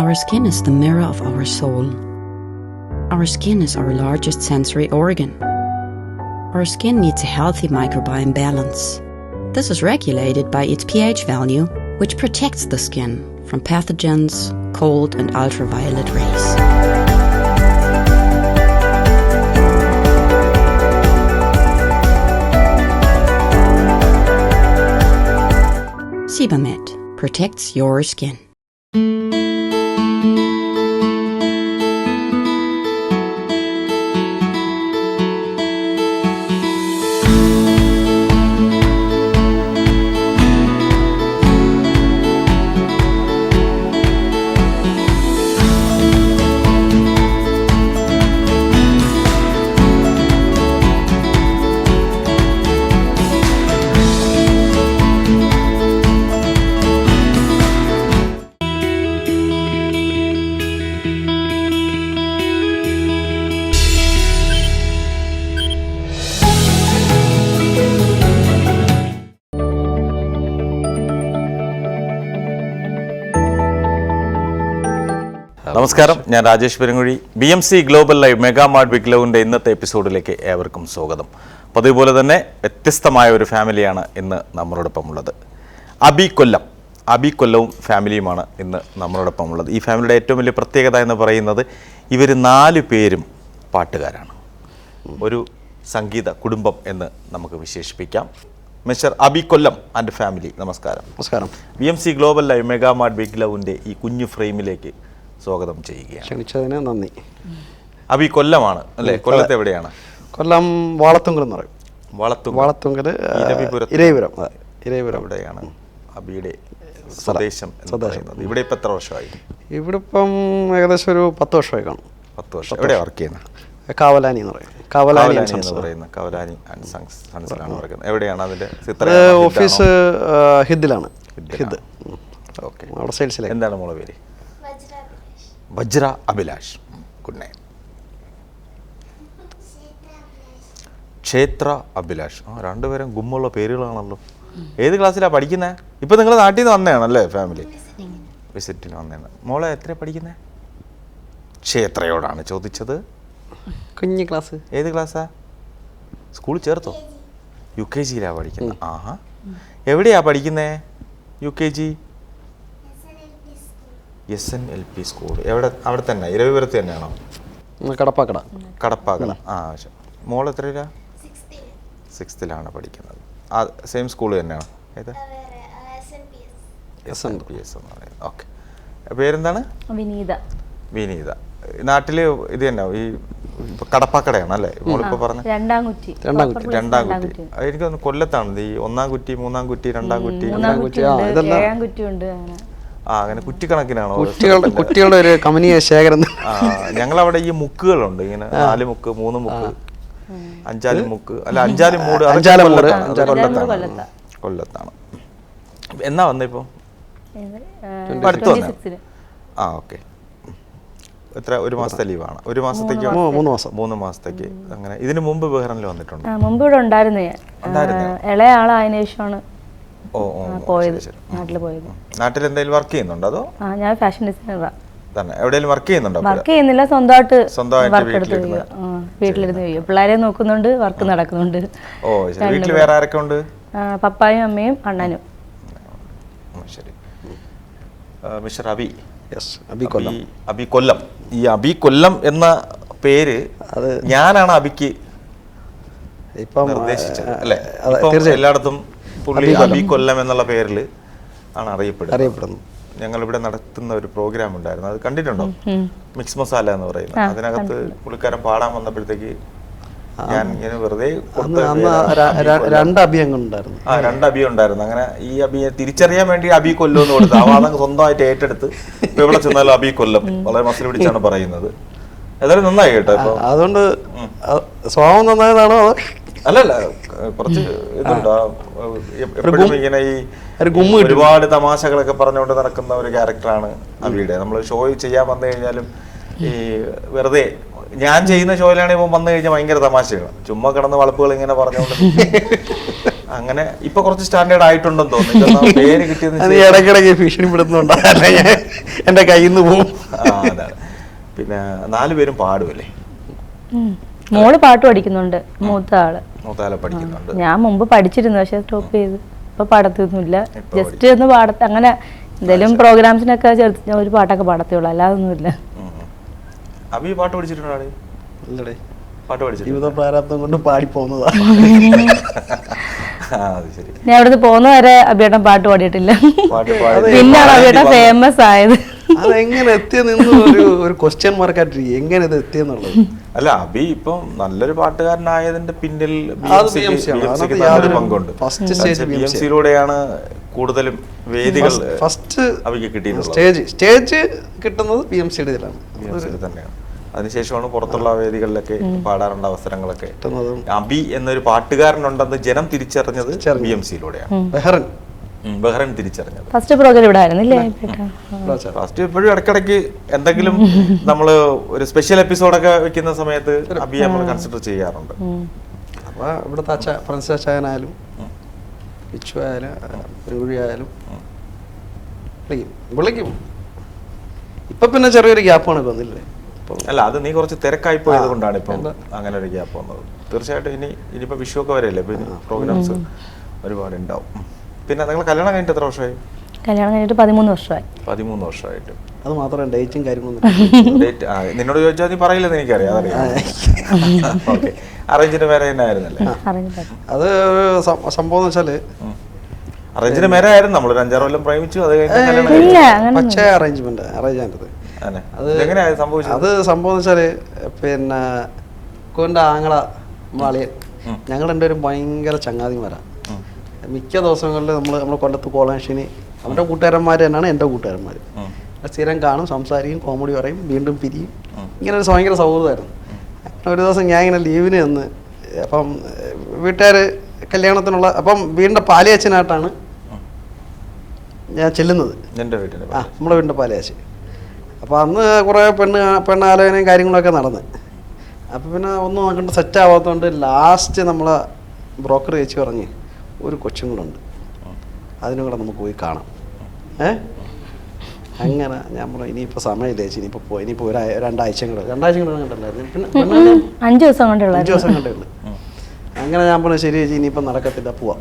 Our skin is the mirror of our soul. Our skin is our largest sensory organ. Our skin needs a healthy microbiome balance. This is regulated by its pH value, which protects the skin from pathogens, cold and ultraviolet rays. Sebamed protects your skin. നമസ്കാരം, ഞാൻ Rajesh Perunguzhi. BMC global live mega mart big ലവിൻ്റെ ഇന്നത്തെ എപ്പിസോഡിലേക്ക് ഏവർക്കും സ്വാഗതം. അപ്പോൾ അതുപോലെ തന്നെ വ്യത്യസ്തമായ ഒരു ഫാമിലിയാണ് ഇന്ന് നമ്മളോടൊപ്പം ഉള്ളത്. അബി കൊല്ലവും ഫാമിലിയുമാണ് ഇന്ന് നമ്മളോടൊപ്പം ഉള്ളത്. ഈ ഫാമിലിയുടെ ഏറ്റവും വലിയ പ്രത്യേകത എന്ന് പറയുന്നത് ഇവർ 4 പേരും പാട്ടുകാരാണ്. ഒരു സംഗീത കുടുംബം എന്ന് നമുക്ക് വിശേഷിപ്പിക്കാം. Mister Abi Kollam and family, നമസ്കാരം. നമസ്കാരം. BMC global live mega mart big ലവിൻ്റെ ഈ കുഞ്ഞു ഫ്രെയിമിലേക്ക് സ്വാഗതം ചെയ്യുകയാണ്. ക്ഷണിച്ചതിന് നന്ദി. അബി കൊല്ലമാണ് അല്ലേ? കൊല്ലത്ത് എവിടെയാണ്? കൊല്ലം വാളത്തുങ്കൽ എന്ന് പറയും. വാളത്തുങ്കൽ ഇരവിപുരം എവിടെയാണ് അബിയുടെ സ്വദേശം? ഇവിടെ ഇപ്പം എത്ര വർഷമായി? ഇവിടെ ഇപ്പം ഏകദേശം ഒരു 10 വർഷമായി കാണും. 10 വർഷം. എവിടെയാണ് വർക്ക് ചെയ്യുന്നത്? കാവലാനി എന്ന് പറയും. കാവലാനി എന്ന് പറയുന്ന കാവലാനി ആൻഡ് സൺസിലാണ് വർക്കുന്നത്. എവിടെയാണ് അതിൻ്റെ ഓഫീസ്? ഹിദ്ദിലാണ്. ഹിദ്. ഓക്കെ. അവിടെ സെയിൽസിലേക്ക്. എന്താണ് മോളെ പേര്? വജ്ര അഭിലാഷ്. Good name. ക്ഷേത്ര അഭിലാഷ്. രണ്ടുപേരും ഗുമ്മുള്ള പേരുകളാണല്ലോ. ഏത് ക്ലാസ്സിലാണ് പഠിക്കുന്നത്? ഇപ്പം നിങ്ങൾ നാട്ടിൽ നിന്ന് വന്നതാണല്ലേ ഫാമിലി? വിസിറ്റിന് വന്നതാണ്. മോളെ എത്ര പഠിക്കുന്നത്? ക്ഷേത്രയോടാണ് ചോദിച്ചത്. കുഞ്ഞു ക്ലാസ്. ഏത് ക്ലാസ്സാ? സ്കൂളിൽ ചേർത്തോ? UKGയിലാണ് പഠിക്കുന്നത്. ആഹാ. എവിടെയാ പഠിക്കുന്നത്? UKG SNLP school. എവിടെ? അവിടെ തന്നെ ഇരവിപുരത്ത് തന്നെയാണോ? കടപ്പാക്കട. ആ, മോൾ എത്രയിലാ? 6th പഠിക്കുന്നത്. ആ സെയിം സ്കൂൾ തന്നെയാണോ? ഏത്? SNPS എന്ന് പറയുന്നത്. ഓക്കെ. പേരെന്താണ്? വിനീത. നാട്ടില് ഇത് തന്നെ ഈ കടപ്പാക്കടയാണ് അല്ലേ മോളിപ്പോ പറഞ്ഞ? രണ്ടാംകുറ്റി. എനിക്ക് തോന്നുന്നു കൊല്ലത്താണ് ഈ 1-ാം കുറ്റി, 3-ാം കുറ്റി, 2-ാം കുറ്റി. അങ്ങനെ കുറ്റിക്കണക്കിനാണോ? കുട്ടികളുടെ ഒരു കമനീയ ശേഖരം. ഞങ്ങളവിടെ ഈ മുക്കുകളുണ്ട്, ഇങ്ങനെ 4 മുക്ക്, 3 മുക്ക്, 5 മുക്ക്, അല്ല 5 മൂട്. കൊല്ലത്താണ്. എന്നാ വന്നിപ്പോ? ആ, ഓക്കെ. എത്ര? 1 മാസത്തെ ലീവാണ്? 1 മാസത്തേക്ക്? 3 മാസത്തേക്ക്. അങ്ങനെ ഇതിനു മുമ്പ് ബഹ്റൈനിൽ വന്നിട്ടുണ്ട്? മുമ്പ് ഇവിടെ ഉണ്ടായിരുന്നു. ഇളയ ആളായതിനു ശേഷമാണ് നാട്ടിൽ എന്തെങ്കിലും വർക്ക് ചെയ്യുന്നുണ്ടോ? അതോ? ഞാൻ ഫാഷൻ ഡിസൈനറാണ്. തന്നെ. എവിടെയെങ്കിലും വർക്ക് ചെയ്യുന്നുണ്ടോ? വർക്ക് ചെയ്യുന്നില്ല, സ്വന്തമായിട്ട് വീട്ടിലിരുന്ന് ചെയ്യും. പിള്ളേരെ നോക്കുന്നുണ്ട്, വർക്ക് നടക്കുന്നുണ്ട്. ഓ ശരി. വീട്ടിൽ വേറെ ആരൊക്കെ ഉണ്ട്? പപ്പായും അമ്മയും അണ്ണനും. ശരി. മിസ്റ്റർ അബി. അബി കൊല്ലം. ഈ അബി കൊല്ലം എന്ന പേര് ഞാനാണ് അബിക്ക് ഇപ്പം നിർദ്ദേശിച്ചത് അല്ലേ? എല്ലായിടത്തും പുള്ളി അബി കൊല്ലം എന്നുള്ള പേരിൽ ആണ് അറിയപ്പെടുന്നത്. ഞങ്ങളിവിടെ നടത്തുന്ന ഒരു പ്രോഗ്രാം ഉണ്ടായിരുന്നു, അത് കണ്ടിട്ടുണ്ടോ? മിക്സ് മസാല എന്ന് പറയുന്നത്. അതിനകത്ത് പുള്ളിക്കാരൻ പാടാൻ വന്നപ്പോഴത്തേക്ക് ഞാൻ ഇങ്ങനെ വെറുതെ 2 അഭിയങ്ങളുണ്ടായിരുന്നു. 2 അബി ഉണ്ടായിരുന്നു. അങ്ങനെ ഈ അബിയെ തിരിച്ചറിയാൻ വേണ്ടി അബി കൊല്ലം എന്ന് കൊടുത്തു. ആ വാദം സ്വന്തമായിട്ട് ഏറ്റെടുത്ത് ഇപ്പൊ ഇവിടെ ചെന്നാലും അബി കൊല്ലം വളരെ മസിൽ പിടിച്ചാണ് പറയുന്നത്. ഏതായാലും നന്നായി കേട്ടോ. ഇപ്പൊ അതുകൊണ്ട് സ്വഭാവം നന്നായതാണോ? അല്ലല്ല, കുറച്ച് ഇതുണ്ട്. എപ്പോഴും ഇങ്ങനെ ഈ ഒരുപാട് തമാശകളൊക്കെ പറഞ്ഞുകൊണ്ട് നടക്കുന്ന ഒരു ക്യാരക്ടറാണ് അബിയുടെ. നമ്മൾ ഷോ ചെയ്യാൻ വന്നു കഴിഞ്ഞാലും ഈ വെറുതെ ഞാൻ ചെയ്യുന്ന ഷോയിലാണെങ്കിൽ ഇപ്പം വന്നു കഴിഞ്ഞാൽ ഭയങ്കര തമാശയാണ്. ചുമ്മാ കിടന്ന് വളപ്പുകൾ ഇങ്ങനെ പറഞ്ഞുകൊണ്ട് അങ്ങനെ ഇപ്പൊ കുറച്ച് സ്റ്റാൻഡേർഡ് ആയിട്ടുണ്ടെന്ന് തോന്നുന്നു. പേര് കിട്ടിയത് ഇടയ്ക്കിടയ്ക്ക് ഭീഷണിപ്പെടുത്തുന്നുണ്ടല്ലേ, എന്റെ കയ്യിൽ നിന്ന് പോവും. അതാണ്. പിന്നെ 4 പേരും പാടുമല്ലേ? മോള് പാട്ട് പഠിക്കുന്നുണ്ട്, മൂത്ത ആള് പഠിക്കുന്നുണ്ട്. ഞാൻ മുമ്പ് പഠിച്ചിരുന്നു, പക്ഷെ സ്റ്റോപ്പ് ചെയ്തു. ഇപ്പൊ പാടത്തൊന്നുമില്ല, ജസ്റ്റ് ഒന്ന് പാടത്ത് അങ്ങനെ എന്തെങ്കിലും പ്രോഗ്രാംസിനൊക്കെ ചേർത്ത് ഒരു പാട്ടൊക്കെ പാടത്തേയുള്ളൂ, അല്ലാതൊന്നുമില്ല. അബി പാട്ട് പഠിച്ചിട്ടുണ്ടോ? പാട്ട് പഠിച്ചിട്ട് ജീവിത പ്രാരാബ്ദം കൊണ്ട് പാടി പോകുന്നതാ. ഞാൻ അവിടുന്ന് പോകുന്ന വരെ അബിയേട്ടൻ പാട്ട് പാടിയിട്ടില്ല, പിന്നാണ് അബിയേട്ടൻ ഫേമസ് ആയത്. അതെങ്ങനെ എത്തിയെന്ന് ഒരു ക്വസ്റ്റ്യൻ മാർക്കായിട്ട് എങ്ങനെ ഇത് എത്തിയെന്നുള്ളത്. അല്ല, അബി ഇപ്പം നല്ലൊരു പാട്ടുകാരനായതിന്റെ പിന്നിൽ പങ്കുണ്ട്. BMC-ലൂടെയാണ് കൂടുതലും വേദികൾ ഫസ്റ്റ് അബിക്ക് കിട്ടിയിട്ടുള്ളത്. സ്റ്റേജ് കിട്ടുന്നത് BMC-യുടെ തന്നെയാണ്. അതിനുശേഷമാണ് പുറത്തുള്ള വേദികളിലൊക്കെ പാടാറുള്ള അവസരങ്ങളൊക്കെ. അബി എന്നൊരു പാട്ടുകാരനുണ്ടെന്ന് ജനം തിരിച്ചറിഞ്ഞത് BMC-ലൂടെയാണ്. ബഹ്റൻ തിരിച്ചറിഞ്ഞത്. ഫസ്റ്റ് പ്രോഗ്രാം ഇവിടെ ആയിരുന്നില്ലേ? ഫസ്റ്റ് ഇപ്പോഴും ഇടയ്ക്കിടയ്ക്ക് എന്തെങ്കിലും നമ്മള് ഒരു സ്പെഷ്യൽ എപ്പിസോഡൊക്കെ വെക്കുന്ന സമയത്ത് അബി നമ്മൾ കൺസിഡർ ചെയ്യാറുണ്ട്. അപ്പൊ ഇവിടുത്തെ ഫ്രണ്ട്സ് അച്ചായനായാലും ഇച്ചു ആയാലും പെരുകുഴി ആയാലും വിളിക്കും. ഇപ്പൊ പിന്നെ ചെറിയൊരു ഗ്യാപ്പാണ് വന്നില്ലേ? അല്ല, അത് നീ കുറച്ച് തിരക്കായി പോയത് കൊണ്ടാണ് ഇപ്പം അങ്ങനെ ഒരു ഗ്യാപ്പ് വന്നത്. തീർച്ചയായിട്ടും ഇനിയിപ്പോ വിഷു ഒക്കെ വരെയല്ലേ, പ്രോഗ്രാംസ് ഒരുപാട് ഉണ്ടാവും. പിന്നെ നിങ്ങൾ കല്യാണം കഴിഞ്ഞിട്ട് എത്ര വർഷമായി? കല്യാണം കഴിഞ്ഞിട്ട് 13 വർഷമായി. 13 വർഷമായിട്ട്. അത് മാത്രം ഡേറ്റും കാര്യങ്ങളൊന്നും നിന്നോട് ചോദിച്ചാൽ നീ പറയില്ലെന്ന് എനിക്കറിയാം, അതറിയാം. ഓക്കെ, അറേഞ്ച്ഡ് മാരേജ് തന്നെ ആയിരുന്നല്ലേ? അത് സംഭവം എന്ന് വെച്ചാല് അറേഞ്ച്ഡ് മാരേജ് ആയിരുന്നു. നമ്മളൊരു 5-6 കൊല്ലം പ്രേമിച്ചു, അത് പക്ഷേ അറേഞ്ച്മെന്റ് അറേഞ്ച് അത് സംഭവം എന്ന് വെച്ചാല് പിന്നെ കുന്റെ ആങ്ങള മാളിയൻ, ഞങ്ങൾ രണ്ടുപേരും ഭയങ്കര ചങ്ങാതിമാരാ. മിക്ക ദിവസങ്ങളിൽ നമ്മൾ കൊല്ലത്ത് കോളാശ്ശേരി അവൻ്റെ കൂട്ടുകാരന്മാർ തന്നെയാണ് എൻ്റെ കൂട്ടുകാരന്മാർ. സ്ഥിരം കാണും, സംസാരിക്കും, കോമഡി പറയും, വീണ്ടും പിരിയും. ഇങ്ങനെ ഒരു ഭയങ്കര സൗഹൃദമായിരുന്നു. ഒരു ദിവസം ഞാൻ ഇങ്ങനെ ലീവിന് വന്ന്, അപ്പം വീട്ടുകാർ കല്യാണത്തിനുള്ള അപ്പം വീടിൻ്റെ പാലിയച്ഛനായിട്ടാണ് ഞാൻ ചെല്ലുന്നത്. നമ്മുടെ വീടിൻ്റെ പാലിയച്ഛൻ. അപ്പോൾ അന്ന് കുറേ പെണ്ണാലോചനയും കാര്യങ്ങളൊക്കെ നടന്ന്, അപ്പോൾ പിന്നെ ഒന്നും കണ്ട് സെറ്റ് ആവാത്തതുകൊണ്ട് ലാസ്റ്റ് നമ്മളെ ബ്രോക്കർ ചേച്ചി പറഞ്ഞ് ഒരു കൊച്ചും കൂടെ ഉണ്ട്, അതിനും കൂടെ നമുക്ക് പോയി കാണാം. അങ്ങനെ ഞാൻ പറഞ്ഞു ഇനിയിപ്പോൾ സമയമില്ല ചേച്ചി, ഇനിയിപ്പോൾ ഒരു 2 ആഴ്ച കൂടെ കണ്ടല്ലായിരുന്നു, പിന്നെ 5 ദിവസം കണ്ടേ ഉള്ളൂ. അങ്ങനെ ഞാൻ പറഞ്ഞു ശരി ചേച്ചി ഇനിയിപ്പോൾ നടക്കത്തില്ല, പോവാം.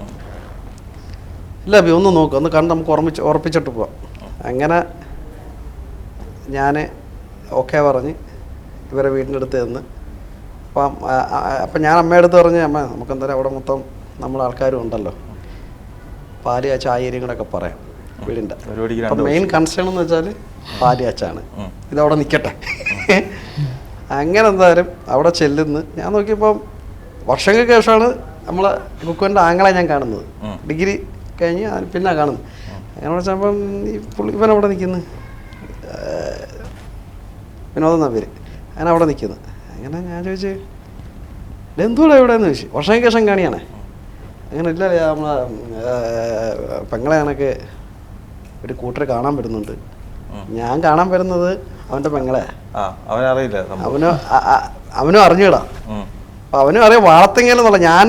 ഇല്ല അബി ഒന്ന് നോക്കുക, ഒന്ന് കണ്ട് നമുക്ക് ഉറപ്പിച്ചിട്ട് പോവാം. അങ്ങനെ ഞാൻ ഓക്കെ പറഞ്ഞ് ഇവരെ വീടിൻ്റെ അടുത്ത് നിന്ന് അപ്പം ഞാൻ അമ്മയുടെ അടുത്ത് പറഞ്ഞ് അമ്മ നമുക്കെന്തായാലും അവിടെ മൊത്തം നമ്മളെ ആൾക്കാരും ഉണ്ടല്ലോ, പാല് കാച്ച ആയിരം കൂടെ ഒക്കെ പറയാം വീടിൻ്റെ. അപ്പം മെയിൻ കൺസേൺ എന്ന് വെച്ചാൽ പാല് കാച്ചാണ്, ഇതവിടെ നിൽക്കട്ടെ. അങ്ങനെ എന്തായാലും അവിടെ ചെല്ലുന്നു. ഞാൻ നോക്കിയപ്പം വർഷങ്ങൾക്ക് ശേഷമാണ് നമ്മളെ കുക്കുവിൻ്റെ ആങ്ങളെ ഞാൻ കാണുന്നത്. ഡിഗ്രി കഴിഞ്ഞ് പിന്നെ കാണുന്നത്. അങ്ങനെ വെച്ചപ്പം ഇവനവിടെ നിൽക്കുന്നു, വിനോദം എന്നാ പേര്. അങ്ങനെ അവിടെ നിൽക്കുന്നു. അങ്ങനെ ഞാൻ ചോദിച്ചു എന്തുകൂടെ എവിടെയെന്ന് ചോദിച്ചു. വർഷങ്ങൾക്ക് ശേഷം കാണിയാണേ. അങ്ങനെ ഇല്ല നമ്മളെ പെങ്ങളെ കണക്ക് ഒരു കൂട്ടർ കാണാൻ വരുന്നുണ്ട്. ഞാൻ കാണാൻ വരുന്നത് അവൻ്റെ പെങ്ങളെ. അവനും അറിഞ്ഞൂടാ. അപ്പം അവനും അറിയാം വാളത്തെങ്കിലും ഞാൻ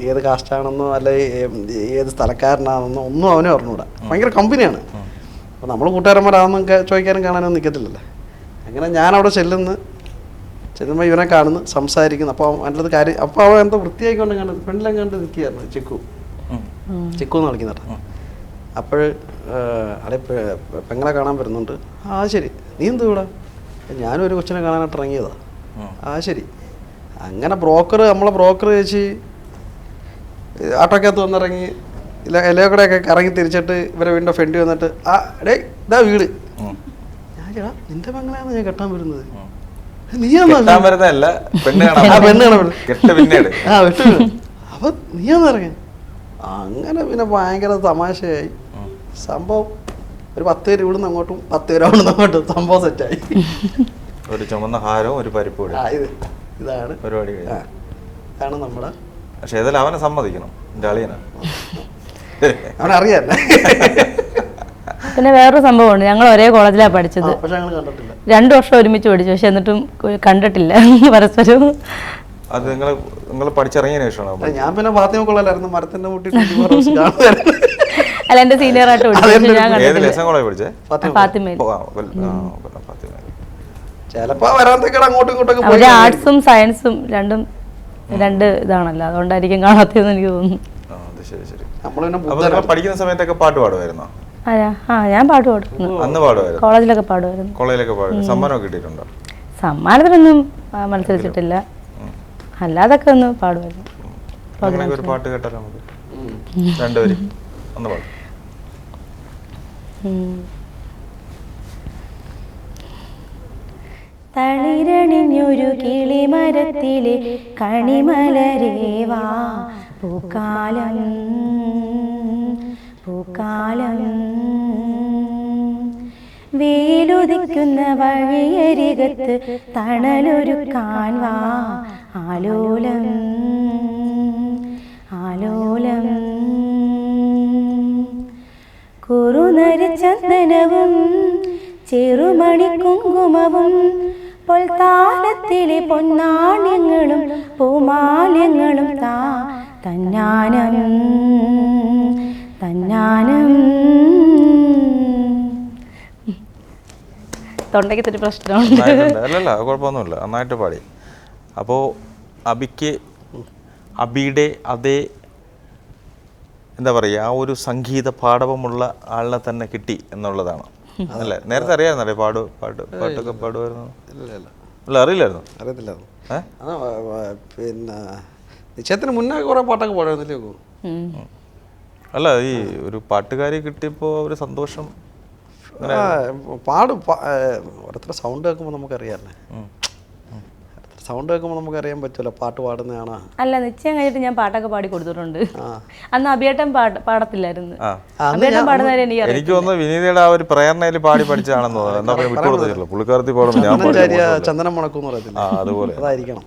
ഏത് കാസ്റ്റാണെന്നോ അല്ലെ ഏത് സ്ഥലക്കാരനാണെന്നോ ഒന്നും അവനും അറിഞ്ഞൂടാ. ഭയങ്കര കമ്പനിയാണ്. അപ്പോൾ നമ്മൾ കൂട്ടുകാരന്മാരാണെന്നും ചോദിക്കാനും കാണാനൊന്നും നിൽക്കത്തില്ലല്ലോ. അങ്ങനെ ഞാനവിടെ ചെല്ലുമ്പോൾ ഇവനെ കാണുന്നു, സംസാരിക്കുന്നു. അപ്പോൾ അതിൻ്റെ കാര്യം അപ്പോൾ അവൻ എന്തോ വൃത്തിയായിക്കൊണ്ട് കണ്ടത് ഫ്രണ്ടിലും കണ്ട് നിൽക്കുകയായിരുന്നു. ചിക്കു എന്ന് കളിക്കുന്നുണ്ട്. അപ്പോൾ അവിടെ പെങ്ങളെ കാണാൻ വരുന്നുണ്ട്. ആ ശരി, നീ എന്തു ഇവിടെ? ഞാനും ഒരു കൊച്ചിനെ കാണാനായിട്ട് ഇറങ്ങിയതാ. ആ ശരി. അങ്ങനെ നമ്മളെ ബ്രോക്കർ ചേച്ചി ആട്ടോക്കകത്ത് വന്നിറങ്ങി ഇലയോടെയൊക്കെ കറങ്ങി തിരിച്ചിട്ട് ഇവരെ വീടിൻ്റെ ഫ്രണ്ട് വന്നിട്ട് ആ ഡേ ഇതാ വീട്. ഞാൻ ചേട്ടാ നിന്റെ പെങ്ങളെയാണ് ഞാൻ കെട്ടാൻ വരുന്നത്. അപ്പൊ നീയാന്ന് ഇറങ്ങി. അങ്ങനെ പിന്നെ ഭയങ്കര തമാശയായി സംഭവം. ഒരു 10 പേര് ഇവിടുന്ന് അങ്ങോട്ടും 10 പേര് അവിടുന്ന് അങ്ങോട്ടും സംഭവം സെറ്റായി. ഒരു ചുമന്ന ഹാരവും ഒരു പരിപ്പ് ഇതാണ് പരിപാടി. ഇതാണ് നമ്മുടെ. പക്ഷെ ഏതായാലും അവനെ സമ്മതിക്കണം, അവനറിയാം. പിന്നെ വേറൊരു സംഭവമുണ്ട്. ഞങ്ങൾ ഒരേ കോളേജിലാണ് പഠിച്ചത്. 2 വർഷം ഒരുമിച്ച് പഠിച്ചു, പക്ഷെ എന്നിട്ടും കണ്ടിട്ടില്ല പരസ്പരം. അത് നിങ്ങൾ പഠിച്ചിറങ്ങിയതിനു ശേഷമാണോ? ഞാൻ പിന്നെ ഫാത്തിമ കൊള്ളലായിരുന്നു, മരത്തിന്റെ മുട്ടിട്ട് അല്ല എന്റെ സീനിയർ ആയിട്ട് ഏത് ലെസൺ കോളേജ് പഠിച്ചേ? ചിലപ്പോ വരാന്തൊക്കെ അങ്ങോട്ടും ഇങ്ങോട്ടൊക്കെ അവര് ആർട്സും സയൻസും രണ്ട് ഇതാണല്ലോ, അതുകൊണ്ടായിരിക്കും കാണാത്തതെന്ന് എനിക്ക് തോന്നുന്നു. പഠിക്കുന്ന സമയത്തൊക്കെ പാട്ട് പാടുമായിരുന്നോ? ഞാൻ പാട്ട് പാടുന്നു, അന്ന് പാടുമായിരുന്നു, കോളേജിലൊക്കെ പാടുമായിരുന്നു. കോളേജിലൊക്കെ പാടും. സമ്മാനമൊക്കെ കിട്ടിയിട്ടുണ്ടോ? സമ്മാനത്തിനൊന്നും മത്സരിച്ചിട്ടില്ല, അല്ലാതൊക്കെ ഒന്ന് പാടുമായിരുന്നു. ഒരു പാട്ട് കേട്ടാലോ നമുക്ക്? രണ്ടുപേരും ഒന്ന് പാടും. തളിരണിഞ്ഞൊരു കിളിമരത്തിലെ കണിമലരേവാ പൂക്കാലം പൂക്കാലം, വേലുദിക്കുന്ന വഴിയരികത്ത് തണലൊരുക്കാൻ വാ ആലോലം ആലോലം, കുറുനരി ചന്ദനവും ചെറുമണി കുങ്കുമവും പൊൽത്താലത്തിലെ പൊന്നാണ്യങ്ങളും പൂമാല്യങ്ങളും തന്നാനം തന്നാനം. തൊണ്ടയ്ക്ക് ഇത്തിരി പ്രശ്നമുണ്ട്. അല്ലല്ല, കുഴപ്പമൊന്നുമില്ല, നന്നായിട്ട് പാടി. അപ്പോൾ അബിയുടെ അതേ എന്താ പറയുക, ആ ഒരു സംഗീത പാടവമുള്ള ആളിനെ തന്നെ കിട്ടി എന്നുള്ളതാണ് അല്ലേ? നേരത്തെ അറിയാമായിരുന്നല്ലേ പാട്ടൊക്കെ പാടുമായിരുന്നു? അല്ല, അറിയില്ലായിരുന്നു? അറിയത്തില്ലായിരുന്നു. പിന്നെ നിശ്ചയത്തിന് മുന്നേ കുറെ പാട്ടൊക്കെ പാടുന്നില്ലേ? അല്ല, ഈ ഒരു പാട്ടുകാരി കിട്ടിയപ്പോ ഒരു സന്തോഷം. പാടും, ഓരോരുത്തരുടെ സൗണ്ട് കേൾക്കുമ്പോൾ നമുക്കറിയാമല്ലേ, സൗണ്ട് കേൾക്കുമ്പോൾ നമുക്കറിയാൻ പറ്റുമല്ലോ പാട്ട് പാടുന്നതാണോ. അല്ല, നിശ്ചയം കഴിഞ്ഞിട്ട് ഞാൻ പാട്ടൊക്കെ പാടി കൊടുത്തിട്ടുണ്ട്. അന്ന് അഭിയേട്ടൻ പാടത്തില്ലായിരുന്നു, അഭിയേട്ടൻ പാടുന്നവരെ എനിക്ക് തോന്നുന്നു വിനീതയുടെ ആ ഒരു പ്രേരണയിൽ പാടി പഠിച്ചതാണെന്ന് തോന്നുന്നു. എന്താ പറയുക, പുള്ളിക്കാരത്തി പാടുമ്പോൾ ചന്ദനം മണക്കൂന്ന് പറയത്തില്ല, അതുപോലെ അതായിരിക്കണം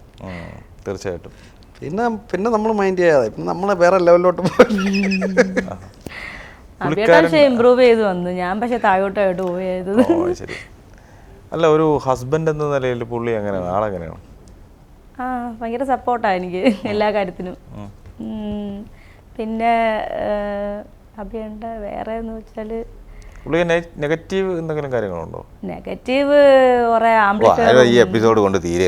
തീർച്ചയായിട്ടും. പിന്നെ നമ്മൾ മൈൻഡ് ചെയ്യാതെ പിന്നെ നമ്മളെ വേറെ ലെവലിലോട്ട് പോയി. ഇമ്പ്രൂവ് ചെയ്ത് വന്നു, ഞാൻ പക്ഷെ താഴോട്ടായിട്ട് പോയത്. ശരി. അല്ല, ഒരു ഹസ്ബൻഡ് എന്ന നിലയിൽ പുള്ളി എങ്ങനെയാണ്, ആളെങ്ങനെയാണ്? ഭയങ്കര സപ്പോർട്ടാണ് എനിക്ക് എല്ലാ കാര്യത്തിനും. പിന്നെ അഭിയുണ്ട് വേറെ എന്ന് വെച്ചാല് നെഗറ്റീവ് എന്തെങ്കിലും കാര്യങ്ങളുണ്ടോ? നെഗറ്റീവ് കുറെ ഈ എപ്പിസോഡ് കൊണ്ട് തീരെ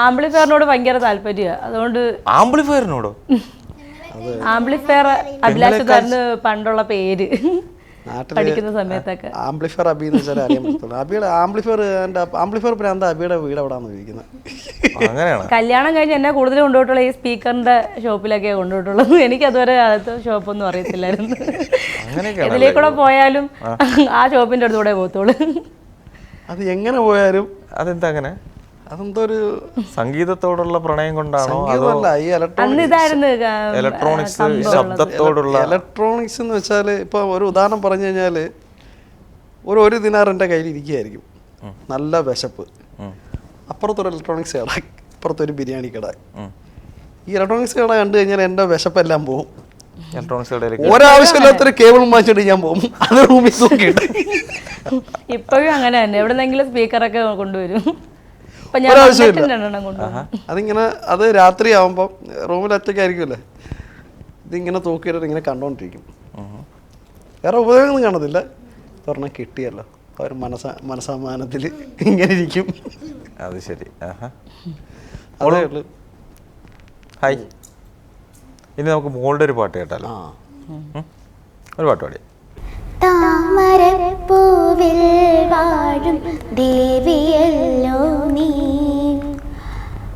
ആംപ്ലിഫയറിനോട് ഭയങ്കര താല്പര്യമാണ്. അതുകൊണ്ട് ആംപ്ലിഫയറിനോടോ? ആംപ്ലിഫയർ അഭിലാഷ് പണ്ടുള്ള പേര് പഠിക്കുന്ന സമയത്തൊക്കെ ആംപ്ലിഫയർ അബി എന്ന് വെച്ചാൽ അറിയാൻ പറ്റത്തുള്ളൂ. അബിയുടെ ആംപ്ലിഫയർ പ്രാന്ത അബിയുടെ വീട് എവിടെയാണെന്ന് ചോദിക്കുന്നത്. കല്യാണം കഴിഞ്ഞ് എന്നെ കൂടുതൽ കൊണ്ടുപോയിട്ടുള്ള ഈ സ്പീക്കറിന്റെ ഷോപ്പിലൊക്കെ കൊണ്ടുപോയിട്ടുള്ളത്. എനിക്ക് അതുവരെ അടുത്ത ഷോപ്പൊന്നും അറിയത്തില്ലായിരുന്നു. ഇതിലേക്കൂടെ പോയാലും ആ ഷോപ്പിന്റെ അടുത്തൂടെ പോകത്തുള്ളൂ. അത് എങ്ങനെ പോയാലും അതെന്താ അങ്ങനെ? അതെന്തോ ഒരു സംഗീതത്തോടുള്ള പ്രണയം കൊണ്ടാണോ അതോ ഇലക്ട്രോണിക്സ് ശബ്ദത്തോടുള്ള? ഇലക്ട്രോണിക്സ് എന്ന് വെച്ചാൽ ഇപ്പൊ ഒരു ഉദാഹരണം പറഞ്ഞു കഴിഞ്ഞാൽ ഒരു ദിനാർ എൻ്റെ കയ്യിൽ ഇരിക്കുകയായിരിക്കും, നല്ല വിശപ്പ്, അപ്പുറത്തൊരു ഇലക്ട്രോണിക്സ് കട, ഇപ്പുറത്തൊരു ബിരിയാണി കട. ഈ ഇലക്ട്രോണിക്സ് കട കണ്ടു കഴിഞ്ഞാൽ എൻ്റെ വിശപ്പെല്ലാം പോകും. ഒരാവശ്യമില്ലാത്തൊരു കേബിൾ വാങ്ങിച്ചിട്ട് ഞാൻ പോകും, അത് റൂമിൽ നോക്കിയിട്ട്. ഇപ്പോഴും അങ്ങനെ തന്നെ, എവിടെന്നെങ്കിലും സ്പീക്കറൊക്കെ കൊണ്ടുവരും. അതിങ്ങനെ അത് രാത്രി ആവുമ്പം റൂമിൽ ഒറ്റയ്ക്കായിരിക്കുമല്ലേ, ഇതിങ്ങനെ തൂക്കിയിട്ട് ഇങ്ങനെ കണ്ടോണ്ടിരിക്കും. വേറെ ഉപയോഗമൊന്നും കാണത്തില്ല, പറഞ്ഞാൽ കിട്ടിയല്ലോ അവർ മനസ്സമാനത്തിൽ ഇങ്ങനെ ഇരിക്കും. അത് ശരി. അതേ ഉള്ളു. ഹായ്, ഇനി നമുക്ക് മോളുടെ ഒരു പാട്ട് കേട്ടാലോ? ഒരു പാട്ട് പാടി. താമരപ്പൂവിൽ വാഴും ദേവിയല്ലോ നീ,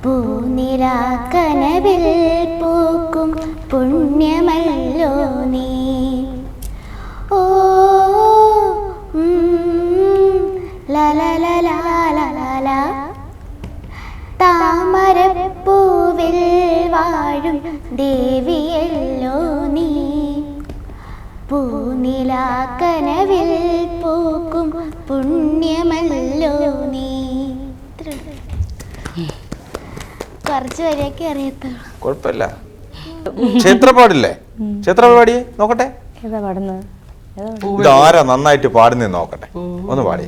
പൂനിലാക്കനവിൽ പൂക്കും പുണ്യമല്ലോ നീ. ഓ ലലലലാലല, താമരപ്പൂവിൽ വാഴും ദേവിയല്ലോ നീ, പൂനിലാക്കനവിൽ പൂക്കും പുണ്യമല്ലോ നീ. കുറച്ച് വരെയൊക്കെ അറിയത്തുള്ളൂ, കുഴപ്പമില്ല. ക്ഷേത്ര പാടില്ലേ? ക്ഷേത്ര പാടിയേ നോക്കട്ടെ. ഇതാരാ നന്നായിട്ട് പാടുന്ന നോക്കട്ടെ, ഒന്ന് പാടി.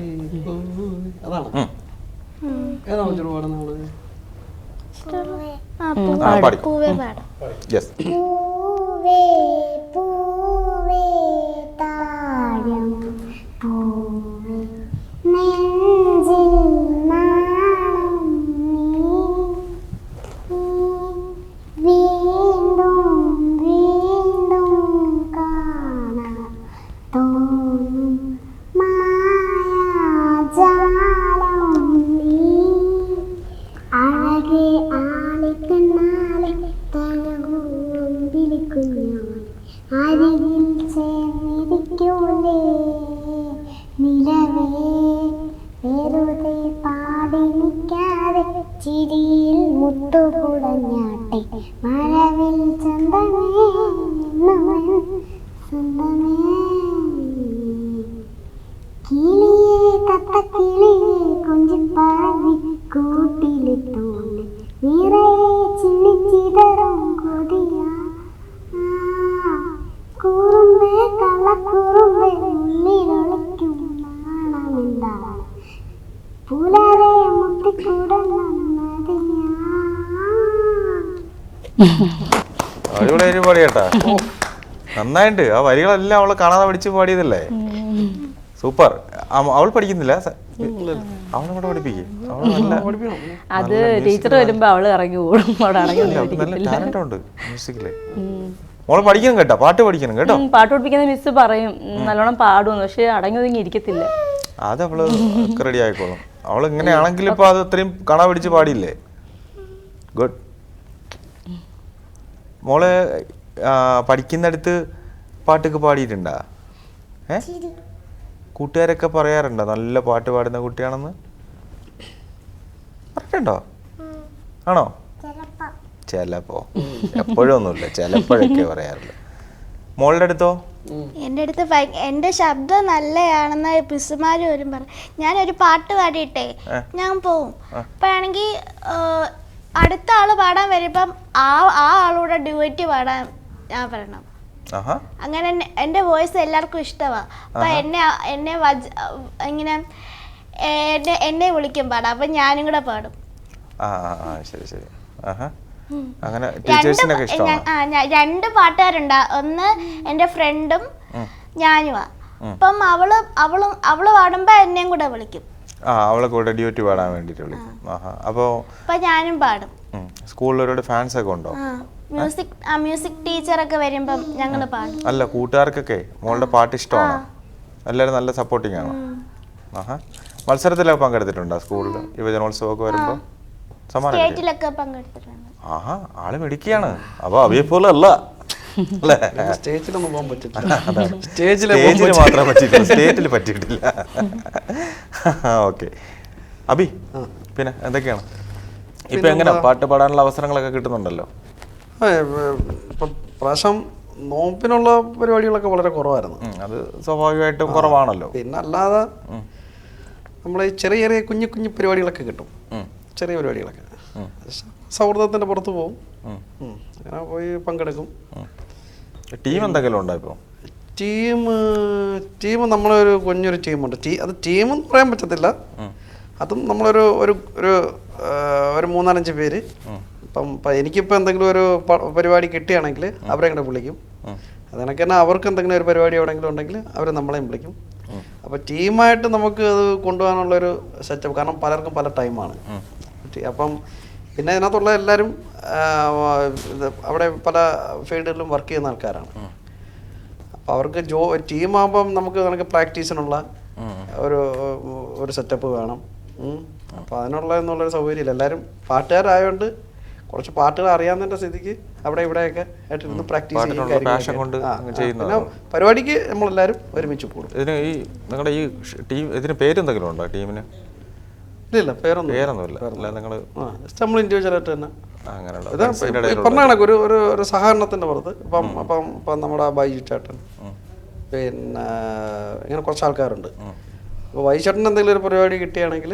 പാടിക്കോ. പൂവേ പാടാം. യെസ്. പൂവേ പൂവേ താഴം പൂവേ നെഞ്ചിൽ നാണം നീ വീണ്ടും വീണ്ടും കാണാൻ തോന്നും മായാജാലം നീ അഴകെ ആളിക്കണ്ണാലെ തലകും വിളിക്കുന്നു അരികിൽ ചേർന്നിരിക്കൂലേ നിലവേ വെറുതെ പാടി നിൽക്കാതെ ചിരിയിൽ മുട്ടുകുടഞ്ഞാട്ടെ മഴവിൽ ചന്തമേ എന്നുമെൻ സ്വന്തമേ കിളിയേ തത്തക്കിളിയേ കൊഞ്ചിപ്പാടി കൂട്ടിലെത്തൂലെ നിറയെ ചിന്നിച്ചിതറും കൊതിയാ കുറുമ്പേ കള്ളക്കുറുമ്പേ ഉള്ളിലൊളിക്കും നാണമെന്താണ് പുലരെ മുട്ടിക്കൂടുന്ന നദിയാ. അടിപൊളിയായിട്ട് പാടിയേട്ടാ. നന്നായിട്ട് ആ വരികളെല്ലാം അവളെ കാണാതെ പഠിച്ച് പാടിയതല്ലേ. സൂപ്പർ. അവൾ പഠിക്കുന്നില്ല, അവളെ പഠിപ്പിക്കും. അത് ടീച്ചർ വരുമ്പോ അവള് ഇറങ്ങി ഓടും. നല്ല ടാലന്റ് ഉണ്ട് മ്യൂസിക്കില്. മോള് പഠിക്കണം കേട്ടോ, പാട്ട് പഠിക്കണം കേട്ടോ. പാട്ട് പഠിപ്പിക്കുന്ന മിസ് പറയും നല്ലോണം പാടുമെന്ന്, പക്ഷെ അടങ്ങി ഒതുങ്ങി ഇരിക്കത്തില്ല. അത് അവള് റെഡി ആയിക്കോളും. അവള് ഇങ്ങനെയാണെങ്കിൽ ഇപ്പൊ അത് അത്രയും കാണാൻ പിടിച്ച് പാടിയില്ലേ. ഗുഡ്. മോള് പഠിക്കുന്നിടത്ത് പാട്ടൊക്കെ പാടിയിട്ടുണ്ടാ? കൂട്ടുകാരൊക്കെ പറയാറുണ്ടോ നല്ല പാട്ട് പാടുന്ന കുട്ടിയാണെന്ന്? പറഞ്ഞിട്ടുണ്ടോ? ആണോ? ചിലപ്പോ, എപ്പോഴും ഒന്നുമില്ല, ചിലപ്പോഴൊക്കെ പറയാറില്ല. മോളുടെ അടുത്തോ? എൻ്റെ അടുത്ത് എൻ്റെ ശബ്ദം നല്ലതാണെന്ന് പിസുമാര് വരും പറയും. ഞാനൊരു പാട്ട് പാടിയിട്ടേ ഞാൻ പോവും. അപ്പൊ ആണെങ്കിൽ അടുത്ത ആള് പാടാൻ വരുമ്പം ആ ആളൂടെ ഡ്യൂറ്റ് പാടാൻ ഞാൻ പറയണം. അങ്ങനെ എൻ്റെ വോയിസ് എല്ലാവർക്കും ഇഷ്ടമാണ്. അപ്പൊ എന്നെ ഇങ്ങനെ എന്നെ വിളിക്കും പാടാം. അപ്പൊ ഞാനും കൂടെ പാടും. ശരി ശരി. അങ്ങനെ ടീച്ചേഴ്സിനൊക്കെ ഇഷ്ടമാണ്. രണ്ട് പാട്ടുകാരുണ്ട്, ഒന്ന് എൻ്റെ ഫ്രണ്ടും ഞാനുമാ. അപ്പം അവള് പാടുമ്പോ എന്നെയും കൂടെ വിളിക്കും. അവളെ കൂടെ ഡ്യൂട്ടി പാടാൻ വേണ്ടിട്ട് വിളിക്കും. അപ്പൊ ഞാനും പാടും. സ്കൂളിൽ ഒരുപാട് ഫാൻസ് ഒക്കെ ഉണ്ടോ? മ്യൂസിക് ടീച്ചറൊക്കെ വരുമ്പം ഞങ്ങൾ പാടും. അല്ല, കൂട്ടുകാർക്കൊക്കെ മോളുടെ പാട്ട് ഇഷ്ടമാണോ? എല്ലാവരും നല്ല സപ്പോർട്ടിങ് ആണോ? മത്സരത്തിലൊക്കെ പങ്കെടുത്തിട്ടുണ്ടോ? സ്കൂളിൽ യുവജനോത്സവമൊക്കെ വരുമ്പോ സ്റ്റേറ്റിലൊക്കെ പങ്കെടുത്തിട്ടുണ്ട്. ആള് മിടുക്കിയാണ്. അപ്പൊ അവയെ പോലെ അല്ല, സ്റ്റേജിലൊന്നും പോകാൻ പറ്റില്ല. സ്റ്റേജിൽ മാത്രമേ പറ്റിയിട്ടില്ല, സ്റ്റേറ്റിൽ പറ്റിയിട്ടില്ല. ഓക്കെ. അബി, പിന്നെ എന്തൊക്കെയാണ് ഇപ്പൊ എങ്ങനെ പാട്ട് പാടാനുള്ള അവസരങ്ങളൊക്കെ കിട്ടുന്നുണ്ടല്ലോ? ഇപ്പം പ്രാവശ്യം നോമ്പിനുള്ള പരിപാടികളൊക്കെ വളരെ കുറവായിരുന്നു. അത് സ്വാഭാവികമായിട്ടും കുറവാണല്ലോ. പിന്നെ അല്ലാതെ നമ്മളെ ചെറിയ ചെറിയ കുഞ്ഞു കുഞ്ഞു പരിപാടികളൊക്കെ കിട്ടും. ചെറിയ പരിപാടികളൊക്കെ സൗഹൃദത്തിന്റെ പുറത്ത് പോകും. അങ്ങനെ പോയി പങ്കെടുക്കും. ടീം എന്തെങ്കിലും ഉണ്ടോ ഇപ്പോൾ? ടീം നമ്മളൊരു കുഞ്ഞൊരു ടീമുണ്ട്. അത് ടീമെന്ന് പറയാൻ പറ്റത്തില്ല. അതും നമ്മളൊരു ഒരു ഒരു 3-4 പേര്. ഇപ്പം എനിക്കിപ്പോൾ എന്തെങ്കിലും ഒരു പരിപാടി കിട്ടുകയാണെങ്കിൽ അവരെ കൂടെ വിളിക്കും. അതിനൊക്കെ തന്നെ അവർക്ക് എന്തെങ്കിലും ഒരു പരിപാടി എവിടെയെങ്കിലും ഉണ്ടെങ്കിൽ അവർ നമ്മളെയും വിളിക്കും. അപ്പോൾ ടീമായിട്ട് നമുക്ക് അത് കൊണ്ടുപോകാനുള്ളൊരു സെറ്റപ്പ്, കാരണം പലർക്കും പല ടൈമാണ്. അപ്പം പിന്നെ ഇതിനകത്തുള്ള എല്ലാവരും അവിടെ പല ഫീൽഡിലും വർക്ക് ചെയ്യുന്ന ആൾക്കാരാണ്. അപ്പോൾ അവർക്ക് ടീമാകുമ്പം നമുക്ക് പ്രാക്ടീസിനുള്ള ഒരു സെറ്റപ്പ് വേണം. അപ്പോൾ അതിനുള്ളതെന്നുള്ളൊരു സൗകര്യമില്ല. എല്ലാവരും പാട്ടുകാരായതുകൊണ്ട് കുറച്ച് പാട്ടുകൾ അറിയാവുന്നതിൻ്റെ സ്ഥിതിക്ക് അവിടെ ഇവിടെയൊക്കെ ആയിട്ടിരുന്ന് പ്രാക്ടീസ് ചെയ്യും. പിന്നെ പരിപാടിക്ക് നമ്മളെല്ലാവരും ഒരുമിച്ച് കൂടും. നിങ്ങളുടെ ഈ ടീം ഇതിന് പേരെന്തെങ്കിലും ഉണ്ടോ ടീമിന്? ഇല്ല, പേരൊന്നുമില്ല. നമ്മൾ ഇൻഡിവിജ്വലായിട്ട് തന്നെ പറഞ്ഞ കണക്ക് ഒരു സഹകരണത്തിന്റെ പുറത്ത് ഇപ്പം നമ്മുടെ ബൈജു ചേട്ടൻ, പിന്നെ ഇങ്ങനെ കുറച്ച് ആൾക്കാരുണ്ട്. അപ്പോൾ ബൈജു ചേട്ടൻ എന്തെങ്കിലും ഒരു പരിപാടി കിട്ടുകയാണെങ്കിൽ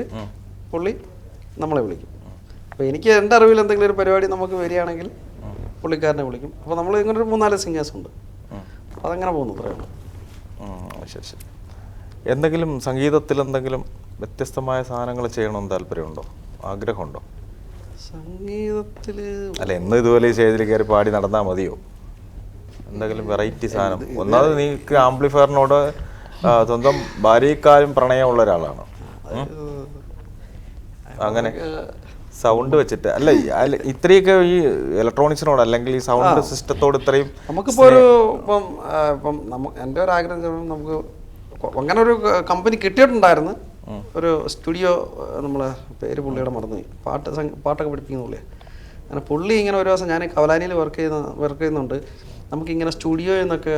പുള്ളി നമ്മളെ വിളിക്കും. അപ്പോൾ എനിക്ക് എൻ്റെ അറിവിൽ എന്തെങ്കിലും ഒരു പരിപാടി നമുക്ക് വരികയാണെങ്കിൽ പുള്ളിക്കാരനെ വിളിക്കും. അപ്പോൾ നമ്മൾ ഇങ്ങനെ ഒരു 3-4 സിംഗേഴ്സ് ഉണ്ട്. അപ്പോൾ അതങ്ങനെ പോകുന്നു. പറയുന്നത് ശരി ശരി. എന്തെങ്കിലും സംഗീതത്തിൽ എന്തെങ്കിലും വ്യത്യസ്തമായ സാധനങ്ങൾ ചെയ്യണമെന്ന് താല്പര്യമുണ്ടോ, ആഗ്രഹമുണ്ടോ? സംഗീതത്തില് അല്ല എന്ന് ഇതുപോലെ ഈ സ്റ്റേജിൽ കയറി പാടി നടന്നാൽ മതിയോ? എന്തെങ്കിലും വെറൈറ്റി സാധനം. ഒന്നാമത് നീക്ക് ആംപ്ലിഫയറിനോട് സ്വന്തം ഭാര്യയെക്കാളും പ്രണയമുള്ള ഒരാളാണ്. അങ്ങനെ സൗണ്ട് വെച്ചിട്ട് അല്ല ഇത്രയൊക്കെ ഈ ഇലക്ട്രോണിക്സിനോട് അല്ലെങ്കിൽ ഈ സൗണ്ട് സിസ്റ്റത്തോട് ഇത്രയും നമുക്കിപ്പോൾ ഒരു ഇപ്പം എൻ്റെ ഒരു ആഗ്രഹം നമുക്ക് അങ്ങനെ ഒരു കമ്പനി കിട്ടിയിട്ടുണ്ടായിരുന്നു. ഒരു സ്റ്റുഡിയോ, നമ്മളെ പേര് പുള്ളിയുടെ മറന്നുപോയി, പാട്ടൊക്കെ പഠിപ്പിക്കുന്ന പുള്ളിയാണ്. അങ്ങനെ പുള്ളി ഇങ്ങനെ ഒരു ദിവസം ഞാൻ കവലാനിയിൽ വർക്ക് ചെയ്യുന്നുണ്ട്, നമുക്കിങ്ങനെ സ്റ്റുഡിയോ എന്നൊക്കെ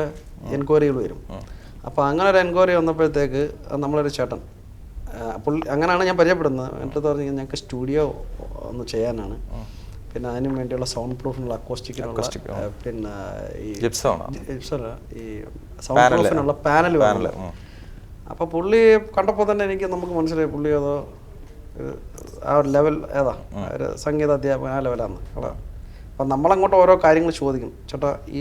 എൻക്വയറികൾ വരും. അപ്പോൾ അങ്ങനെ ഒരു എൻക്വയറി വന്നപ്പോഴത്തേക്ക് നമ്മളൊരു ചേട്ടൻ പുള്ളി അങ്ങനെയാണ് ഞാൻ പരിചയപ്പെടുന്നത്. എന്നിട്ട് പറഞ്ഞു ഞങ്ങൾക്ക് സ്റ്റുഡിയോ ഒന്ന് ചെയ്യാനാണ്, പിന്നെ അതിനും വേണ്ടിയുള്ള സൗണ്ട് പ്രൂഫിനുള്ള അക്കോസ്റ്റിക്കിനുള്ള പിന്നെ ഈ സൗണ്ട് പ്രൂഫിനുള്ള പാനൽ വേണം. അപ്പോൾ പുള്ളി കണ്ടപ്പോൾ തന്നെ നമുക്ക് മനസ്സിലായി പുള്ളി അതോ ആ ഒരു ലെവൽ ഏതാ ഒരു സംഗീത അധ്യാപകൻ ആ ലെവലാണ്. അപ്പം നമ്മളങ്ങോട്ട് ഓരോ കാര്യങ്ങൾ ചോദിക്കും, ചേട്ടാ ഈ